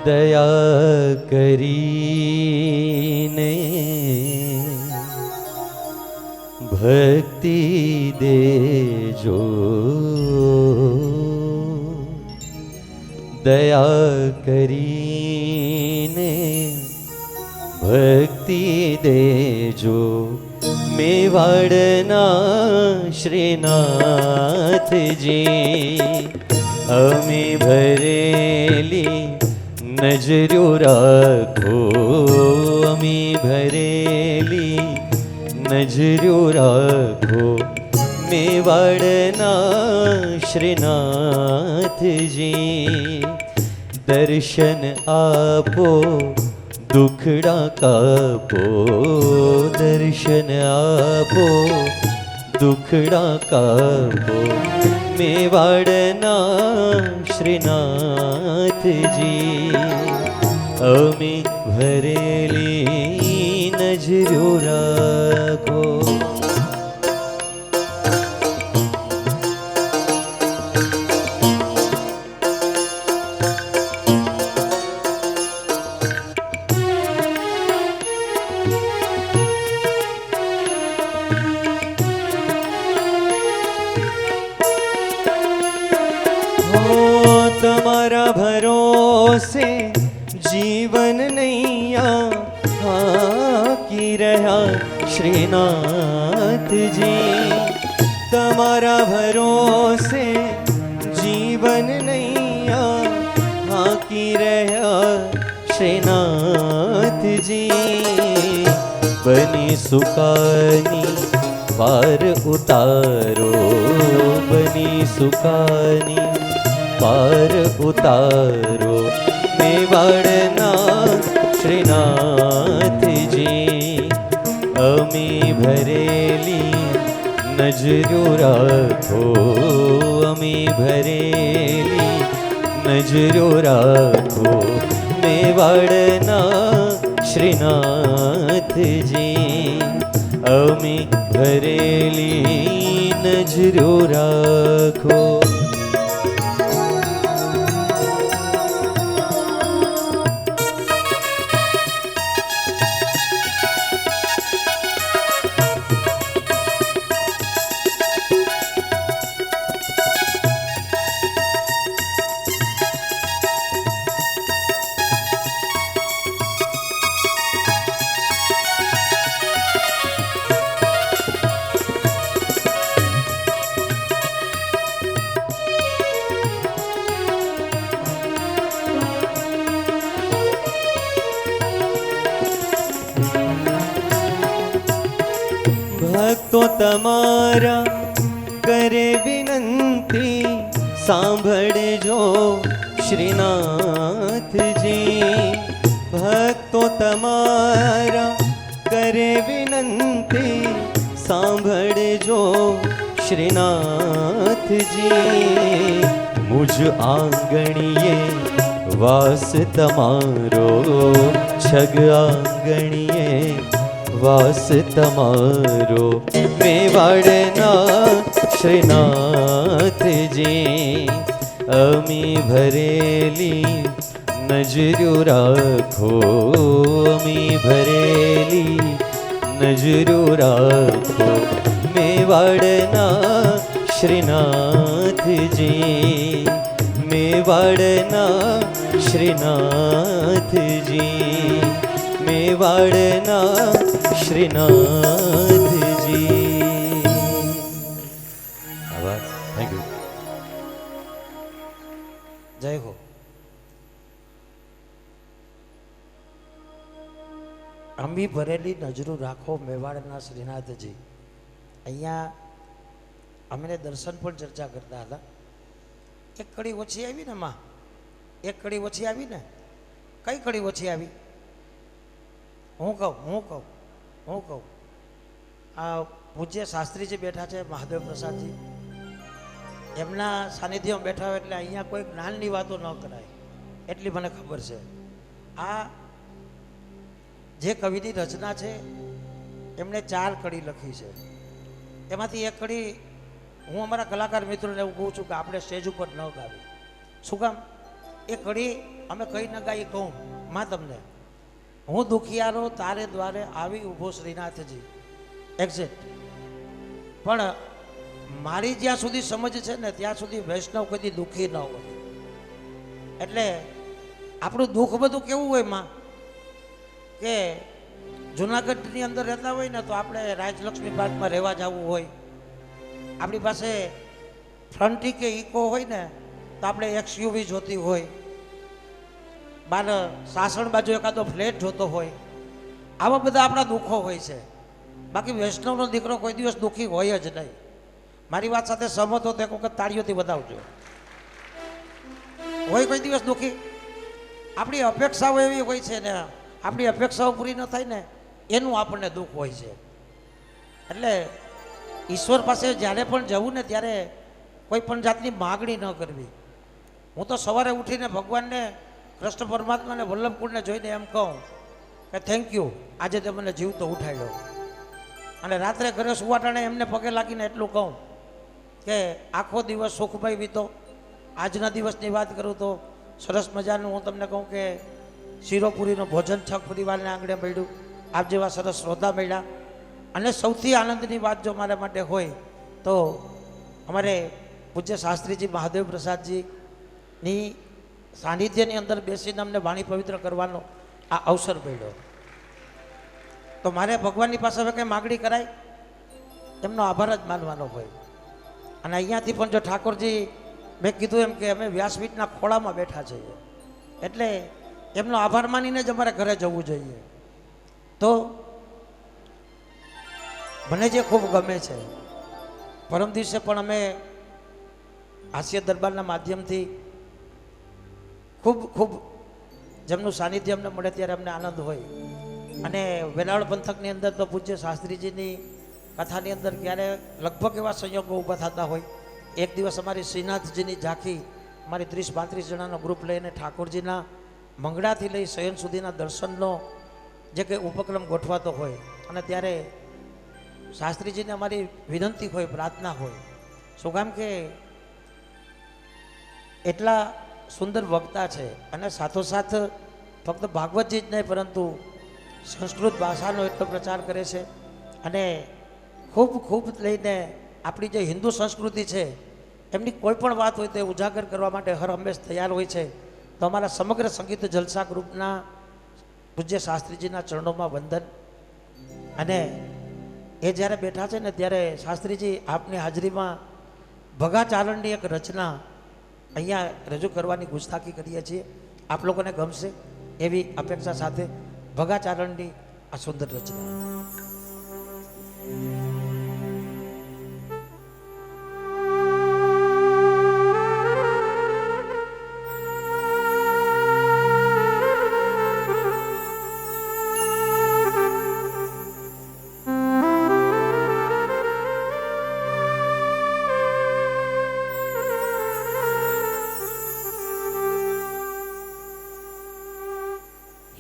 દયા કરીને ભક્તિ દેજો, દયા કરીને ભક્તિ દેજો. મેવાડના શ્રીનાથજી અમે ભરેલી નજરો રાખો, અમે ભરેલી નજરો રાખો. મેવાડના શ્રીનાથજી દર્શન આપો, દુખડા કાપો. દર્શન આપો, દુખડા કાપો. મેવાડના શ્રીનાથજી અમે ભરેલી નજરો રાખો. से जीवन नैया हाकी રહ્યા શ્રીનાથજી તમારા ભરોસે જીવન નૈયા હાકી રહ્યા શ્રીનાથજી બની સુકાની પાર ઉતારો બની સુકાની પાર ઉતારો મેવાડના શ્રીનાથજી અમી ભરેલી નજરો રાખો અમી ભરેલી નજરો રાખો મેવાડના શ્રીનાથજી અમી ભરેલી નજરો રાખો ભક્તો તમારા કરે વિનંતી સાંભળજો શ્રીનાથજી ભક્તો તમારા કરે વિનંતી સાંભળજો શ્રીનાથજી મુજ આંગણીએ વાસ તમારો છગ આંગણીએ વાસ તમારો મેવાડના શ્રીનાથજી અમી ભરેલી નજરો રાખો અમી ભરેલી નજરો રાખો મેવાડના શ્રીનાથજી મેવાડના શ્રીનાથજી મેવાડના શ્રીનાથજી આભાર થેન્ક યુ જય હો. અમી ભરેલી નજરો રાખો મેવાડના શ્રીનાથજી. અહીંયા અમને દર્શન પણ ચર્ચા કરતા હતા. એક કડી ઓછી આવી ને માં, એક કડી ઓછી આવી ને. કઈ કડી ઓછી આવી? હું કહું આ પૂજ્ય શાસ્ત્રીજી બેઠા છે મહાદેવ પ્રસાદજી, એમના સાનિધ્યમાં બેઠા હોય એટલે અહીંયા કોઈ જ્ઞાનની વાતો ન કરાય એટલી મને ખબર છે. આ જે કવિની રચના છે એમણે 4 કડી લખી છે. એમાંથી એક કડી હું અમારા કલાકાર મિત્રોને એવું કહું છું કે આપણે સ્ટેજ ઉપર ન ગાવી. શું કામ? એ કડી અમે કઈ ન ગાઈ કહું માં તમને. હું દુખિયારો તારે દ્વારે આવી ઊભો શ્રીનાથજી. એક્ઝેક્ટ. પણ મારી જ્યાં સુધી સમજ છે ને ત્યાં સુધી વૈષ્ણવ કદી દુઃખી ન હોય. એટલે આપણું દુઃખ બધું કેવું હોય માં કે જુનાગઢની અંદર રહેતા હોય ને તો આપણે રાજલક્ષ્મી પાર્કમાં રહેવા જવું હોય, આપણી પાસે ફ્રન્ટી કે ઇકો હોય ને તો આપણે એક્સયુવી જોતી હોય, બાર સાસણ બાજુ એકાદો ફ્લેટ જોતો હોય. આવા બધા આપણા દુઃખો હોય છે. બાકી વૈષ્ણવનો દીકરો કોઈ દિવસ દુઃખી હોય જ નહીં. મારી વાત સાથે સહમત હો તો એક વખત તાળીઓથી બતાવજો. હોય કોઈ દિવસ દુઃખી? આપણી અપેક્ષાઓ એવી હોય છે ને, આપણી અપેક્ષાઓ પૂરી ન થાય ને એનું આપણને દુઃખ હોય છે. એટલે ઈશ્વર પાસે જ્યારે પણ જવું ને ત્યારે કોઈ પણ જાતની માગણી ન કરવી. હું તો સવારે ઉઠીને ભગવાનને, કૃષ્ણ પરમાત્માને, વલ્લભકુંડને જોઈને એમ કહું કે થેન્ક યુ, આજે તે મને જીવતો ઉઠાડ્યો. અને રાત્રે ઘરે સુવાટાણે એમને પગે લાગીને એટલું કહું કે આખો દિવસ સુખમય વીતો. આજના દિવસની વાત કરું તો સરસ મજાનું હું તમને કહું કે શિરોપુરીનું ભોજન 6 પરિવારને આંગણે મળ્યું, આપ જેવા સરસ શ્રોતા મળ્યા. અને સૌથી આનંદની વાત જો મારા માટે હોય તો અમારે પૂજ્ય શાસ્ત્રીજી મહાદેવ પ્રસાદજીની સાનિધ્યની અંદર બેસીને અમને વાણી પવિત્ર કરવાનો આ અવસર મળ્યો. તો મારે ભગવાનની પાસે હવે કંઈ માગણી કરાય, એમનો આભાર જ માનવાનો હોય. અને અહીંયાથી પણ જો ઠાકોરજી, મેં કીધું એમ કે અમે વ્યાસપીઠના ખોળામાં બેઠા છીએ, એટલે એમનો આભાર માનીને જ અમારે ઘરે જવું જોઈએ. તો મને જે ખૂબ ગમે છે, પરમ દિવસે પણ અમે હાસ્ય દરબારના માધ્યમથી ખૂબ ખૂબ જેમનું સાનિધ્ય અમને મળે ત્યારે અમને આનંદ હોય. અને વેલાળ પંથકની અંદર તો પૂજ્ય શાસ્ત્રીજીની કથાની અંદર ક્યારે લગભગ એવા સંયોગો ઊભા થતા હોય. એક દિવસ અમારી શ્રીનાથજીની ઝાંખી, અમારી 30-35 જણાનો ગ્રુપ લઈને ઠાકોરજીના મંગળાથી લઈ શયન સુધીના દર્શનનો જે કંઈ ઉપક્રમ ગોઠવાતો હોય, અને ત્યારે શાસ્ત્રીજીને અમારી વિનંતી હોય, પ્રાર્થના હોય. શું કામ કે એટલા સુંદર વક્તા છે, અને સાથોસાથ ફક્ત ભાગવતજી જ નહીં પરંતુ સંસ્કૃત ભાષાનો એટલો પ્રચાર કરે છે. અને ખૂબ ખૂબ લઈને આપણી જે હિન્દુ સંસ્કૃતિ છે એમની કોઈ પણ વાત હોય તે ઉજાગર કરવા માટે હર હંમેશ તૈયાર હોય છે. તો અમારા સમગ્ર સંગીત જલસા ગ્રુપના પૂજ્ય શાસ્ત્રીજીના ચરણોમાં વંદન. અને એ જ્યારે બેઠા છે ને ત્યારે શાસ્ત્રીજી આપની હાજરીમાં ભગાચારણની એક રચના અહીંયા રજૂ કરવાની ગુસ્તાખી કરીએ છીએ. આપ લોકોને ગમશે એવી અપેક્ષા સાથે ભગાચારણની આ સુંદર રચના.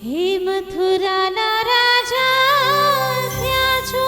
હે મથુરાના રાજા થયા છો,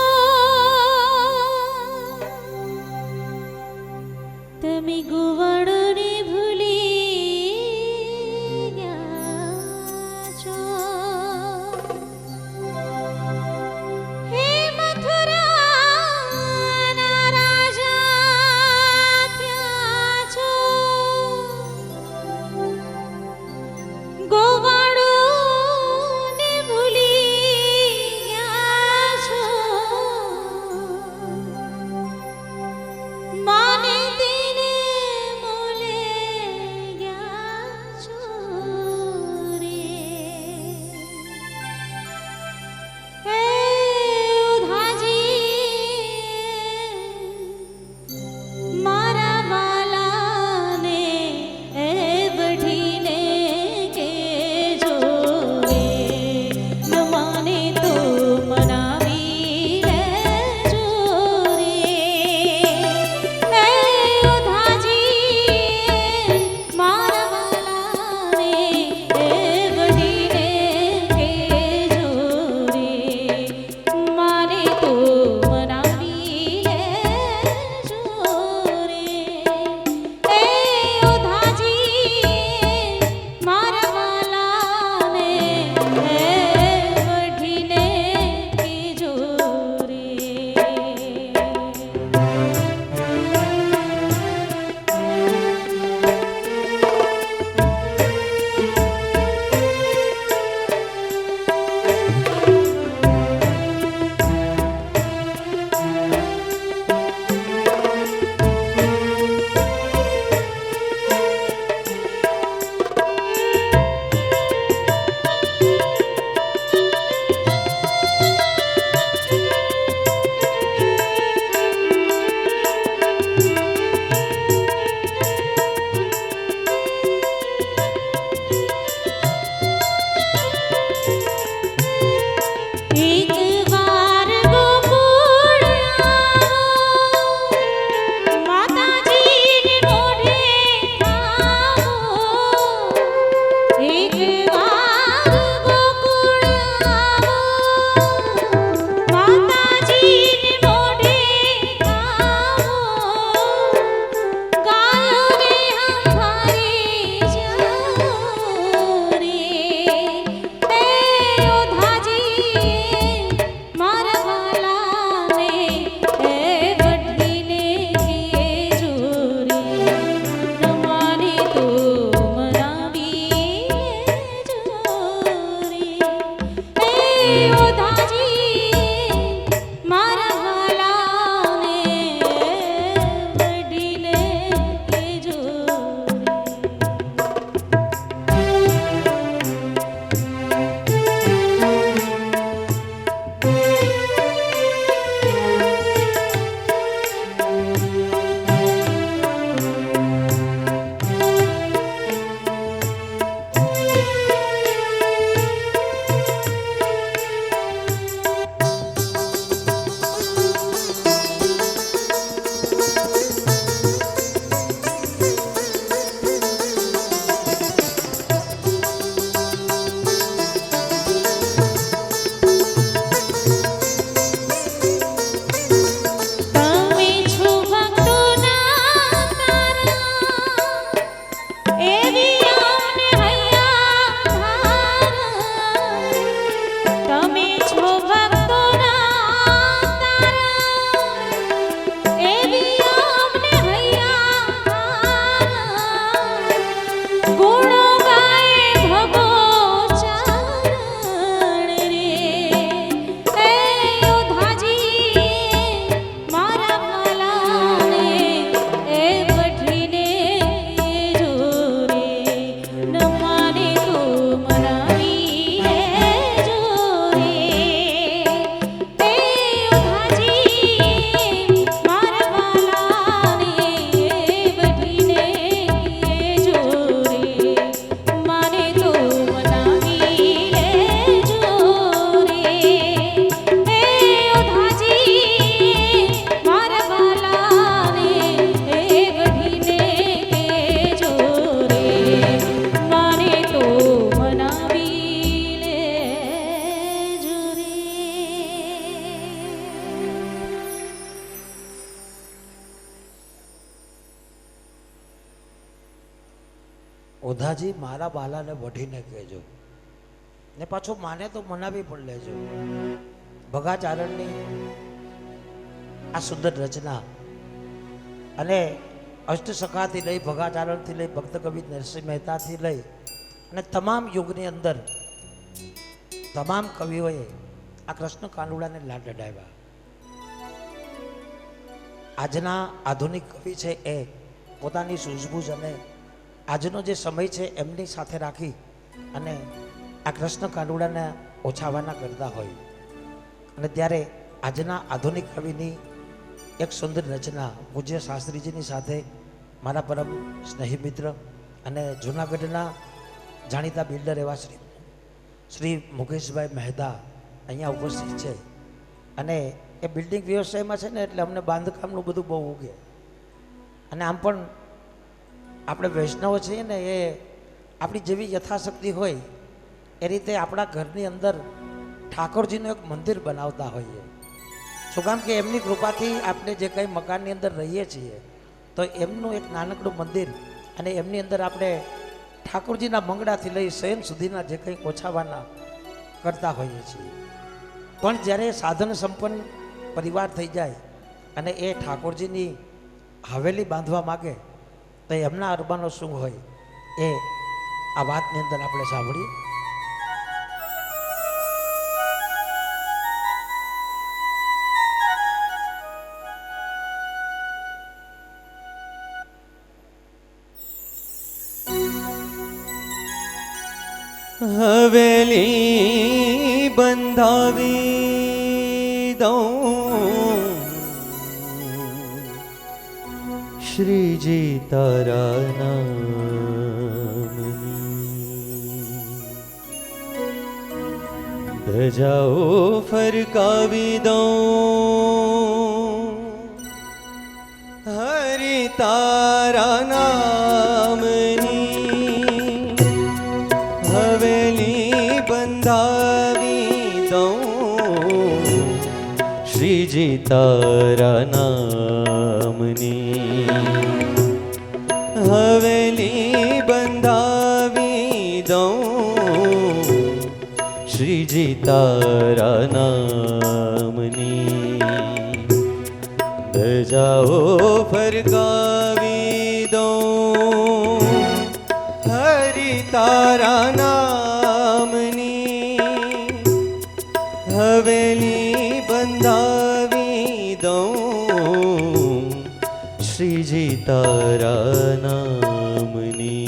ઓધાજી મારા બાલાને વઢીને કહેજો, ને પાછું માને તો મનાવી પણ લેજો. ભગાચારણની આ સુંદર રચના અને અષ્ટસખાથી લઈ ભગાચારણથી લઈ ભક્ત કવિ નરસિંહ મહેતાથી લઈ અને તમામ યુગની અંદર તમામ કવિઓએ આ કૃષ્ણ કાનુડાને લાડ લડાવ્યા. આજના આધુનિક કવિ છે એ પોતાની સૂઝબૂઝ અને આજનો જે સમય છે એમની સાથે રાખી અને આ કૃષ્ણ કાનુડાને ઓછાવાના કરતા હોય, અને ત્યારે આજના આધુનિક કવિની એક સુંદર રચના પૂજ્ય શાસ્ત્રીજીની સાથે મારા પરમ સ્નેહી મિત્ર અને જૂનાગઢના જાણીતા બિલ્ડર એવા શ્રી મુકેશભાઈ મહેતા અહીંયા ઉપસ્થિત છે. અને એ બિલ્ડિંગ વ્યવસાયમાં છે ને એટલે અમને બાંધકામનું બધું બહુ ઉગે. અને આમ પણ આપણે વૈષ્ણવ છીએ ને એ આપણી જેવી યથાશક્તિ હોય એ રીતે આપણા ઘરની અંદર ઠાકોરજીનું એક મંદિર બનાવતા હોઈએ. શું કામ કે એમની કૃપાથી આપણે જે કંઈ મકાનની અંદર રહીએ છીએ તો એમનું એક નાનકડું મંદિર અને એમની અંદર આપણે ઠાકોરજીના મંગળાથી લઈ શયન સુધીના જે કંઈ ઓછાવાના કરતા હોઈએ છીએ. પણ જ્યારે સાધન સંપન્ન પરિવાર થઈ જાય અને એ ઠાકોરજીની હવેલી બાંધવા માગે તો એમના અરબાનો શું હોય એ આ વાતની અંદર આપણે સાંભળીએ. હવેલી બંધાવી દઉં શ્રીજી તારા નામની, ધજાઓ ફરકાવી દઉં હરિ તારા નામની, હવેલી બંધાવી દઉં શ્રીજી તારા નામની, હવેલી બંધાવી દઉં શ્રીજી તારા નામની, ધજાઓ ફરકાવી દઉં હરિ તારા નામની, હવેલી બંધાવી દઉં શ્રીજી તારા નામની.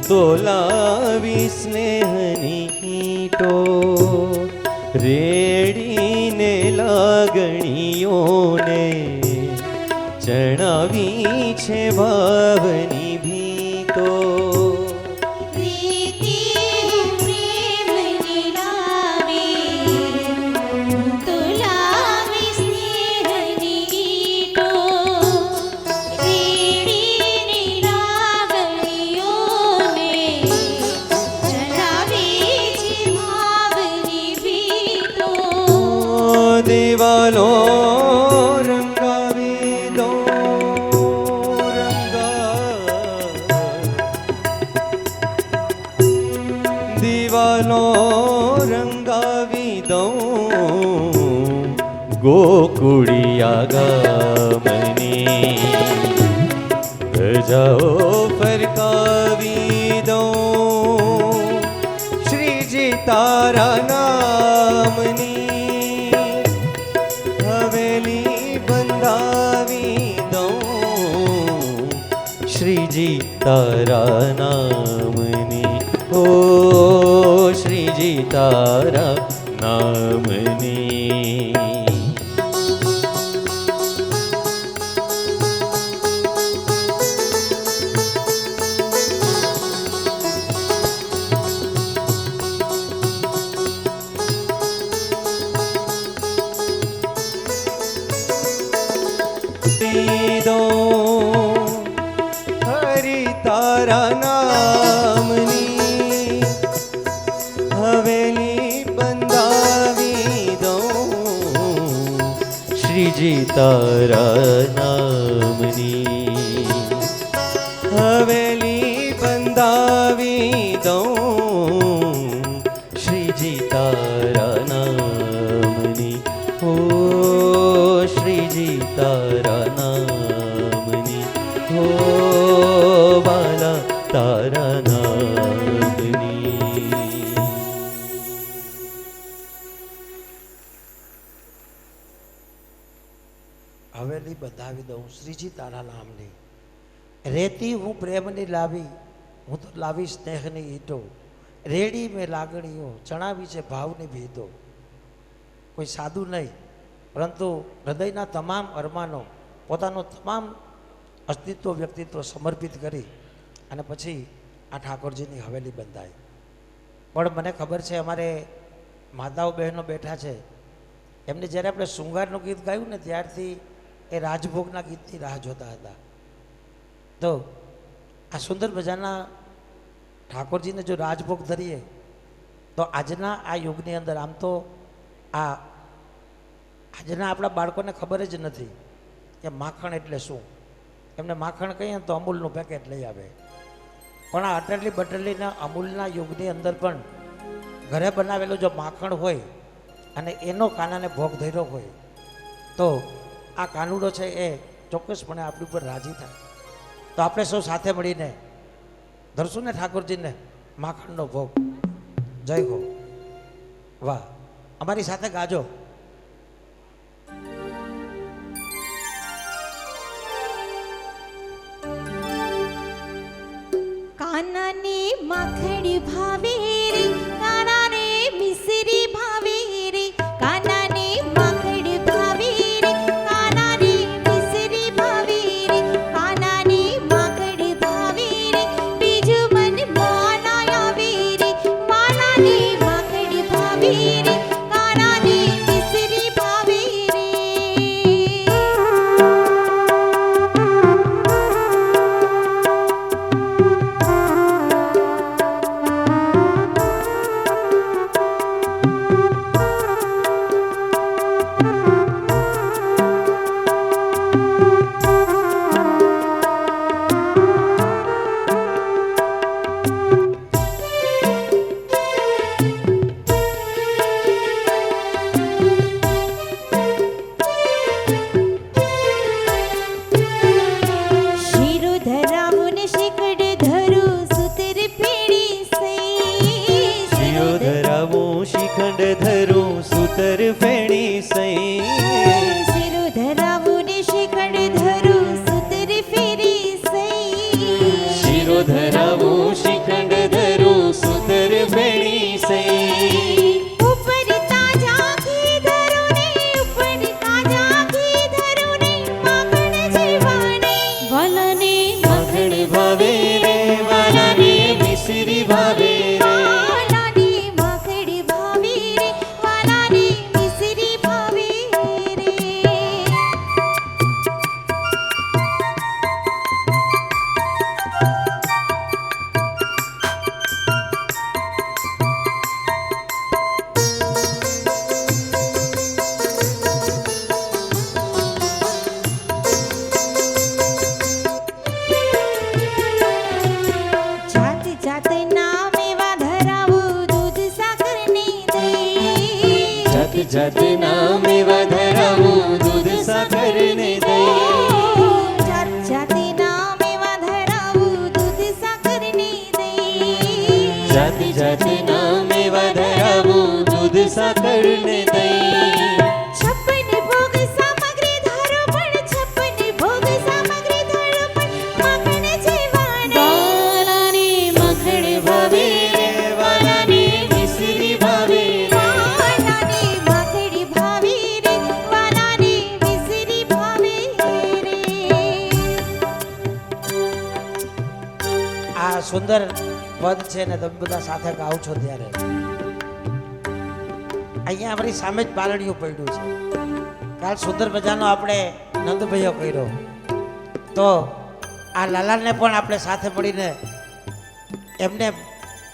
તો લાવી સ્નેહની ઈંટો રેડીને લાગણીઓને ચણાવી છે ભાવની ભીતો. દિવાલો રંગાવી દો દિવાલો રંગાવી દઉં ગોકુળિયા ગામની, ધજાઓ ફરકાવી દઉં શ્રીજી તારા નામની, હવેલી બંધાવી દઉં શ્રીજી તારા નામની, ઓ શ્રીજી તારા નામની. ફરી તારા નામની હવેલી બંધાવી દઉં શ્રીજી તારા નામની હવેલી બંધાવી દઉં શ્રીજી તારા નામની ઓ શ્રીજી તારા નામની ઓ વાલા તારા નામની હવેલી બંધાવી દઉં શ્રીજી તારા નામની રેતી હું પ્રેમની લાવી હું તો લાવી સ્નેહની ઈટો રેડી મેં લાગણીઓ ચણાવી છે ભાવની ભીતો કોઈ સાદું નહીં પરંતુ હૃદયના તમામ અરમાનો પોતાનો તમામ અસ્તિત્વ વ્યક્તિત્વ સમર્પિત કરી અને પછી આ ઠાકોરજીની હવેલી બંધાઈ. પણ મને ખબર છે અમારે માતાઓ બહેનો બેઠા છે એમને જ્યારે આપણે શૃંગારનું ગીત ગાયું ને ત્યારથી એ રાજભોગના ગીતની રાહ જોતા હતા. તો આ સુંદર મજાના ઠાકોરજીને જો રાજભોગ ધરીએ તો આજના આ યુગની અંદર આમ તો આ આજના આપણા બાળકોને ખબર જ નથી કે માખણ એટલે શું. એમને માખણ કહીએ તો અમૂલનું પેકેટ લઈ આવે. પણ આ અટરલી બટરલીના અમૂલના યુગની અંદર પણ ઘરે બનાવેલું જો માખણ હોય અને એનો કાનાને ભોગ ધર્યો હોય તો આ કાનુડો છે એ ચોક્કસપણે આપણી ઉપર રાજી થાય. તો આપણે સૌ સાથે મળીને ધરશું ને ઠાકોરજીને માખણનો ભોગ. જય હો. વાહ, અમારી સાથે ગાજો. કાનાને માખણ ભાવે રે કાનાને મિસરી ભાવે રે કાનાને માખણ ભાવે રે કાનાને મિસરી ભાવે રે કાનાને માખણ ભાવે રે બીજું મન માના આવે રે કાનાને માખણ ભાવે રે કાનાને મિસરી ભાવે રે. શિરો ધરાવું ને શિખડ ધરું સૂતર ફેરી સઈ. શિરો ધરાવું શિખંડ ધરું સૂતર ફેણી સઈ. શિરો ધરાવું ને શિખડ ધરું સૂતર ફેરી સઈ. શિરો ધરાવું શિખંડ ધરું સૂતર ફેણી સઈ. ઉપર તાજા ઘી ધરું ને ઉપર તાજા ઘી ધરું ને માખણ જીવાને વલને માખણ ભાવે રે વાલાને મિસરી ભાવે રે. વાલાને માખણ ભાવે રે વાલાને મિસરી ભાવે રે. જાત જાતના મેવા ધરાવું દૂધ સાકરની દઈ. જાત જાતના મેવા ધરાવું દૂધ સાકર ને દઈ. જાત જાતના મેવા ધરાવું દૂધ સાકરની દઈ. જાત જાતના મેવા ધરાવું દૂધ સાકર ને દઈ. છપ્પન ભોગ સામગ્રી ધારો પણ છપ્પન ભોગ સામગ્રી ધારો પણ માખણ જીવાને વાલાને માખણ ભાવે રે વાલાને મિસરી ભાવે રે. વાલાને માખણ ભાવે રે વાલાને મિસરી ભાવે રે. આ સુંદર પદ છે ને તમે બધા સાથે ગાઓ છો ત્યારે અહીંયા અમારી સામે જ પાલડીયું પડ્યું છે. કાલ સુંદર મજાનો આપણે નંદભાઈઓ કર્યો તો આ લાલાને પણ આપણે સાથે મળીને એમને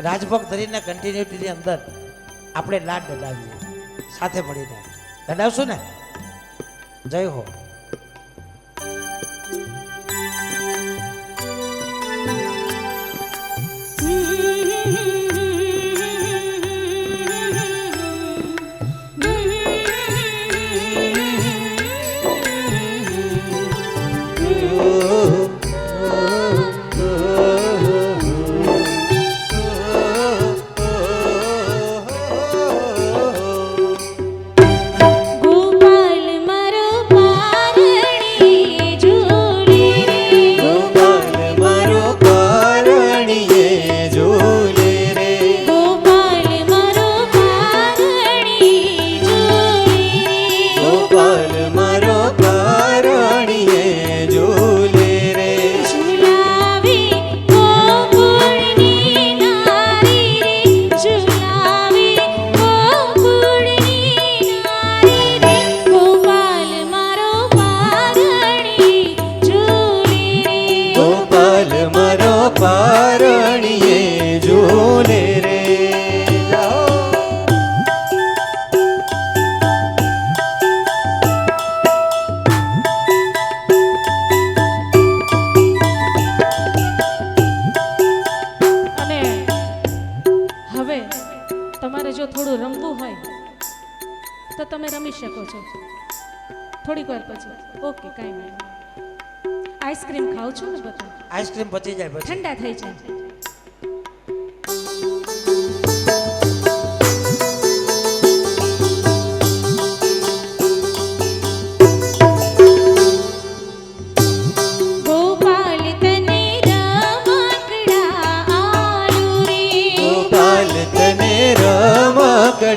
રાજભોગ ધરીને કન્ટિન્યુટીની અંદર આપણે લાડ દડાવીએ સાથે મળીને દડાવશું ને જય હો ગોપાલ મારો પારણી ઝૂલે રે ગોપાલ મારો પારણીએ ઝૂલે રે ગોપાલ મારો પારણી ઝૂલે રે ગોપાલ મારો પારણીએ ઝૂલે રે ઝુલાવે ગોકુળની નારી રે ઝુલાવે ગોકુળની નારી રે ગોપાલ મારો પારણી ઝૂલે રે ગોપાલ મારો પારણીએ ઝૂલે રે અને હવે તમારે જો થોડું રમવું હોય તો તમે રમી શકો છો થોડીક વાર પછી ઓકે કાંઈ નહીં આઈસ્ક્રીમ ખાવ છો ને બધા આઈસ્ક્રીમ પતી જાય પછી ઠંડા થઈ જાય ગોપાલ તને રમકડા આલુ રે ગોપાલ તને રમકડાલું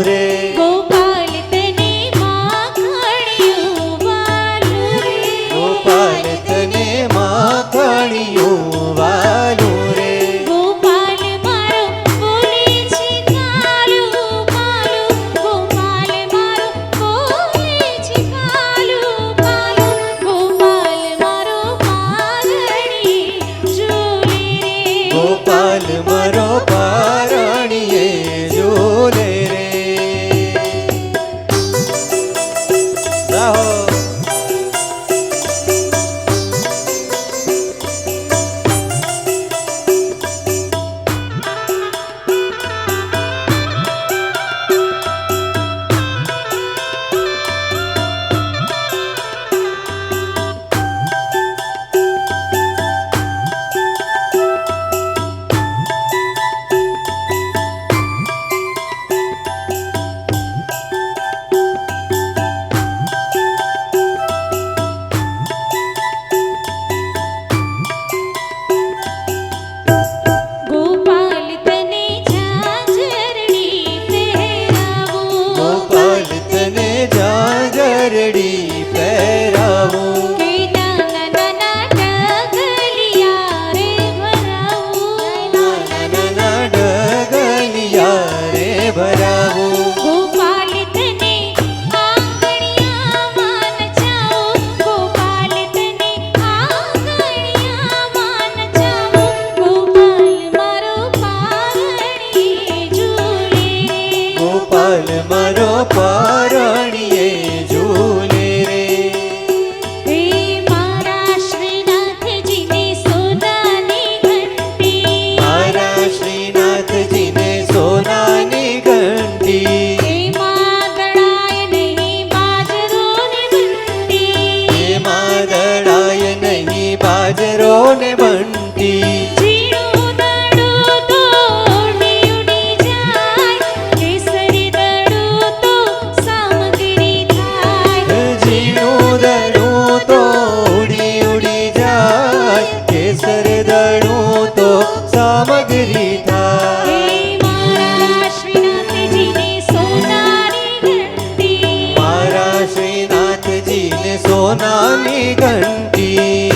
રે ગોપાલ તને માખણિયું વાલું રે ગોપાલ તને માખણિયું વાલું રે ગોપાલ મારો બોલે છે કાલું કાલું ગોપાલ મારો બોલે છે કાલું કાલું ગોપાલ મારો પારણી ઝૂલે રે ગોપાલ મારો પારણીએ ઝૂલે રે રાહો ગોપાલ તને ઝાંઝરડી પહેરાવું ગોપાલ તને જાજરડી પહેરાવું કે નાના નાના ઢગલિયા રે ભરાવું નાના ડગલિયા રે ભરાવું ગોપાલ તને આંગણિયામાં નચાવું ગોપાલ તને આંગણિયામાં નચાવું ગોપાલ મારો પારણી ઝૂલે રે ગોપાલ મારો પારણીએ ઝૂલે રે હે મારા શ્રીનાથજીને સોનાની ઘંટી મારા શ્રીનાથજીને સોનાની ઘંટી હે માદળાય નહીં બાજરો ને બંટી એમાં દડાય નહીં બાજરો ને બંટી ઝીણું દડું તો ઉડી ઉડી જાય કેસરી દડું તો સામગ્રી થાય ઝીણું દડું તો ઉડી ઉડી જાય કેસર દડું તો સામગ્રી થાય હે મારા શ્રીનાથજીને સોનાની ઘંટી મારા શ્રીનાથજીને સોનાની ઘંટી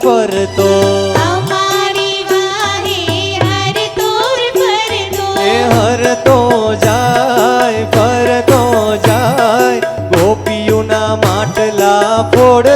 ફરતો અમારી વાહે હરતોર ફરતો એ હરતો જાય ફરતો જાય ગોપીઓના માટલા ફોડ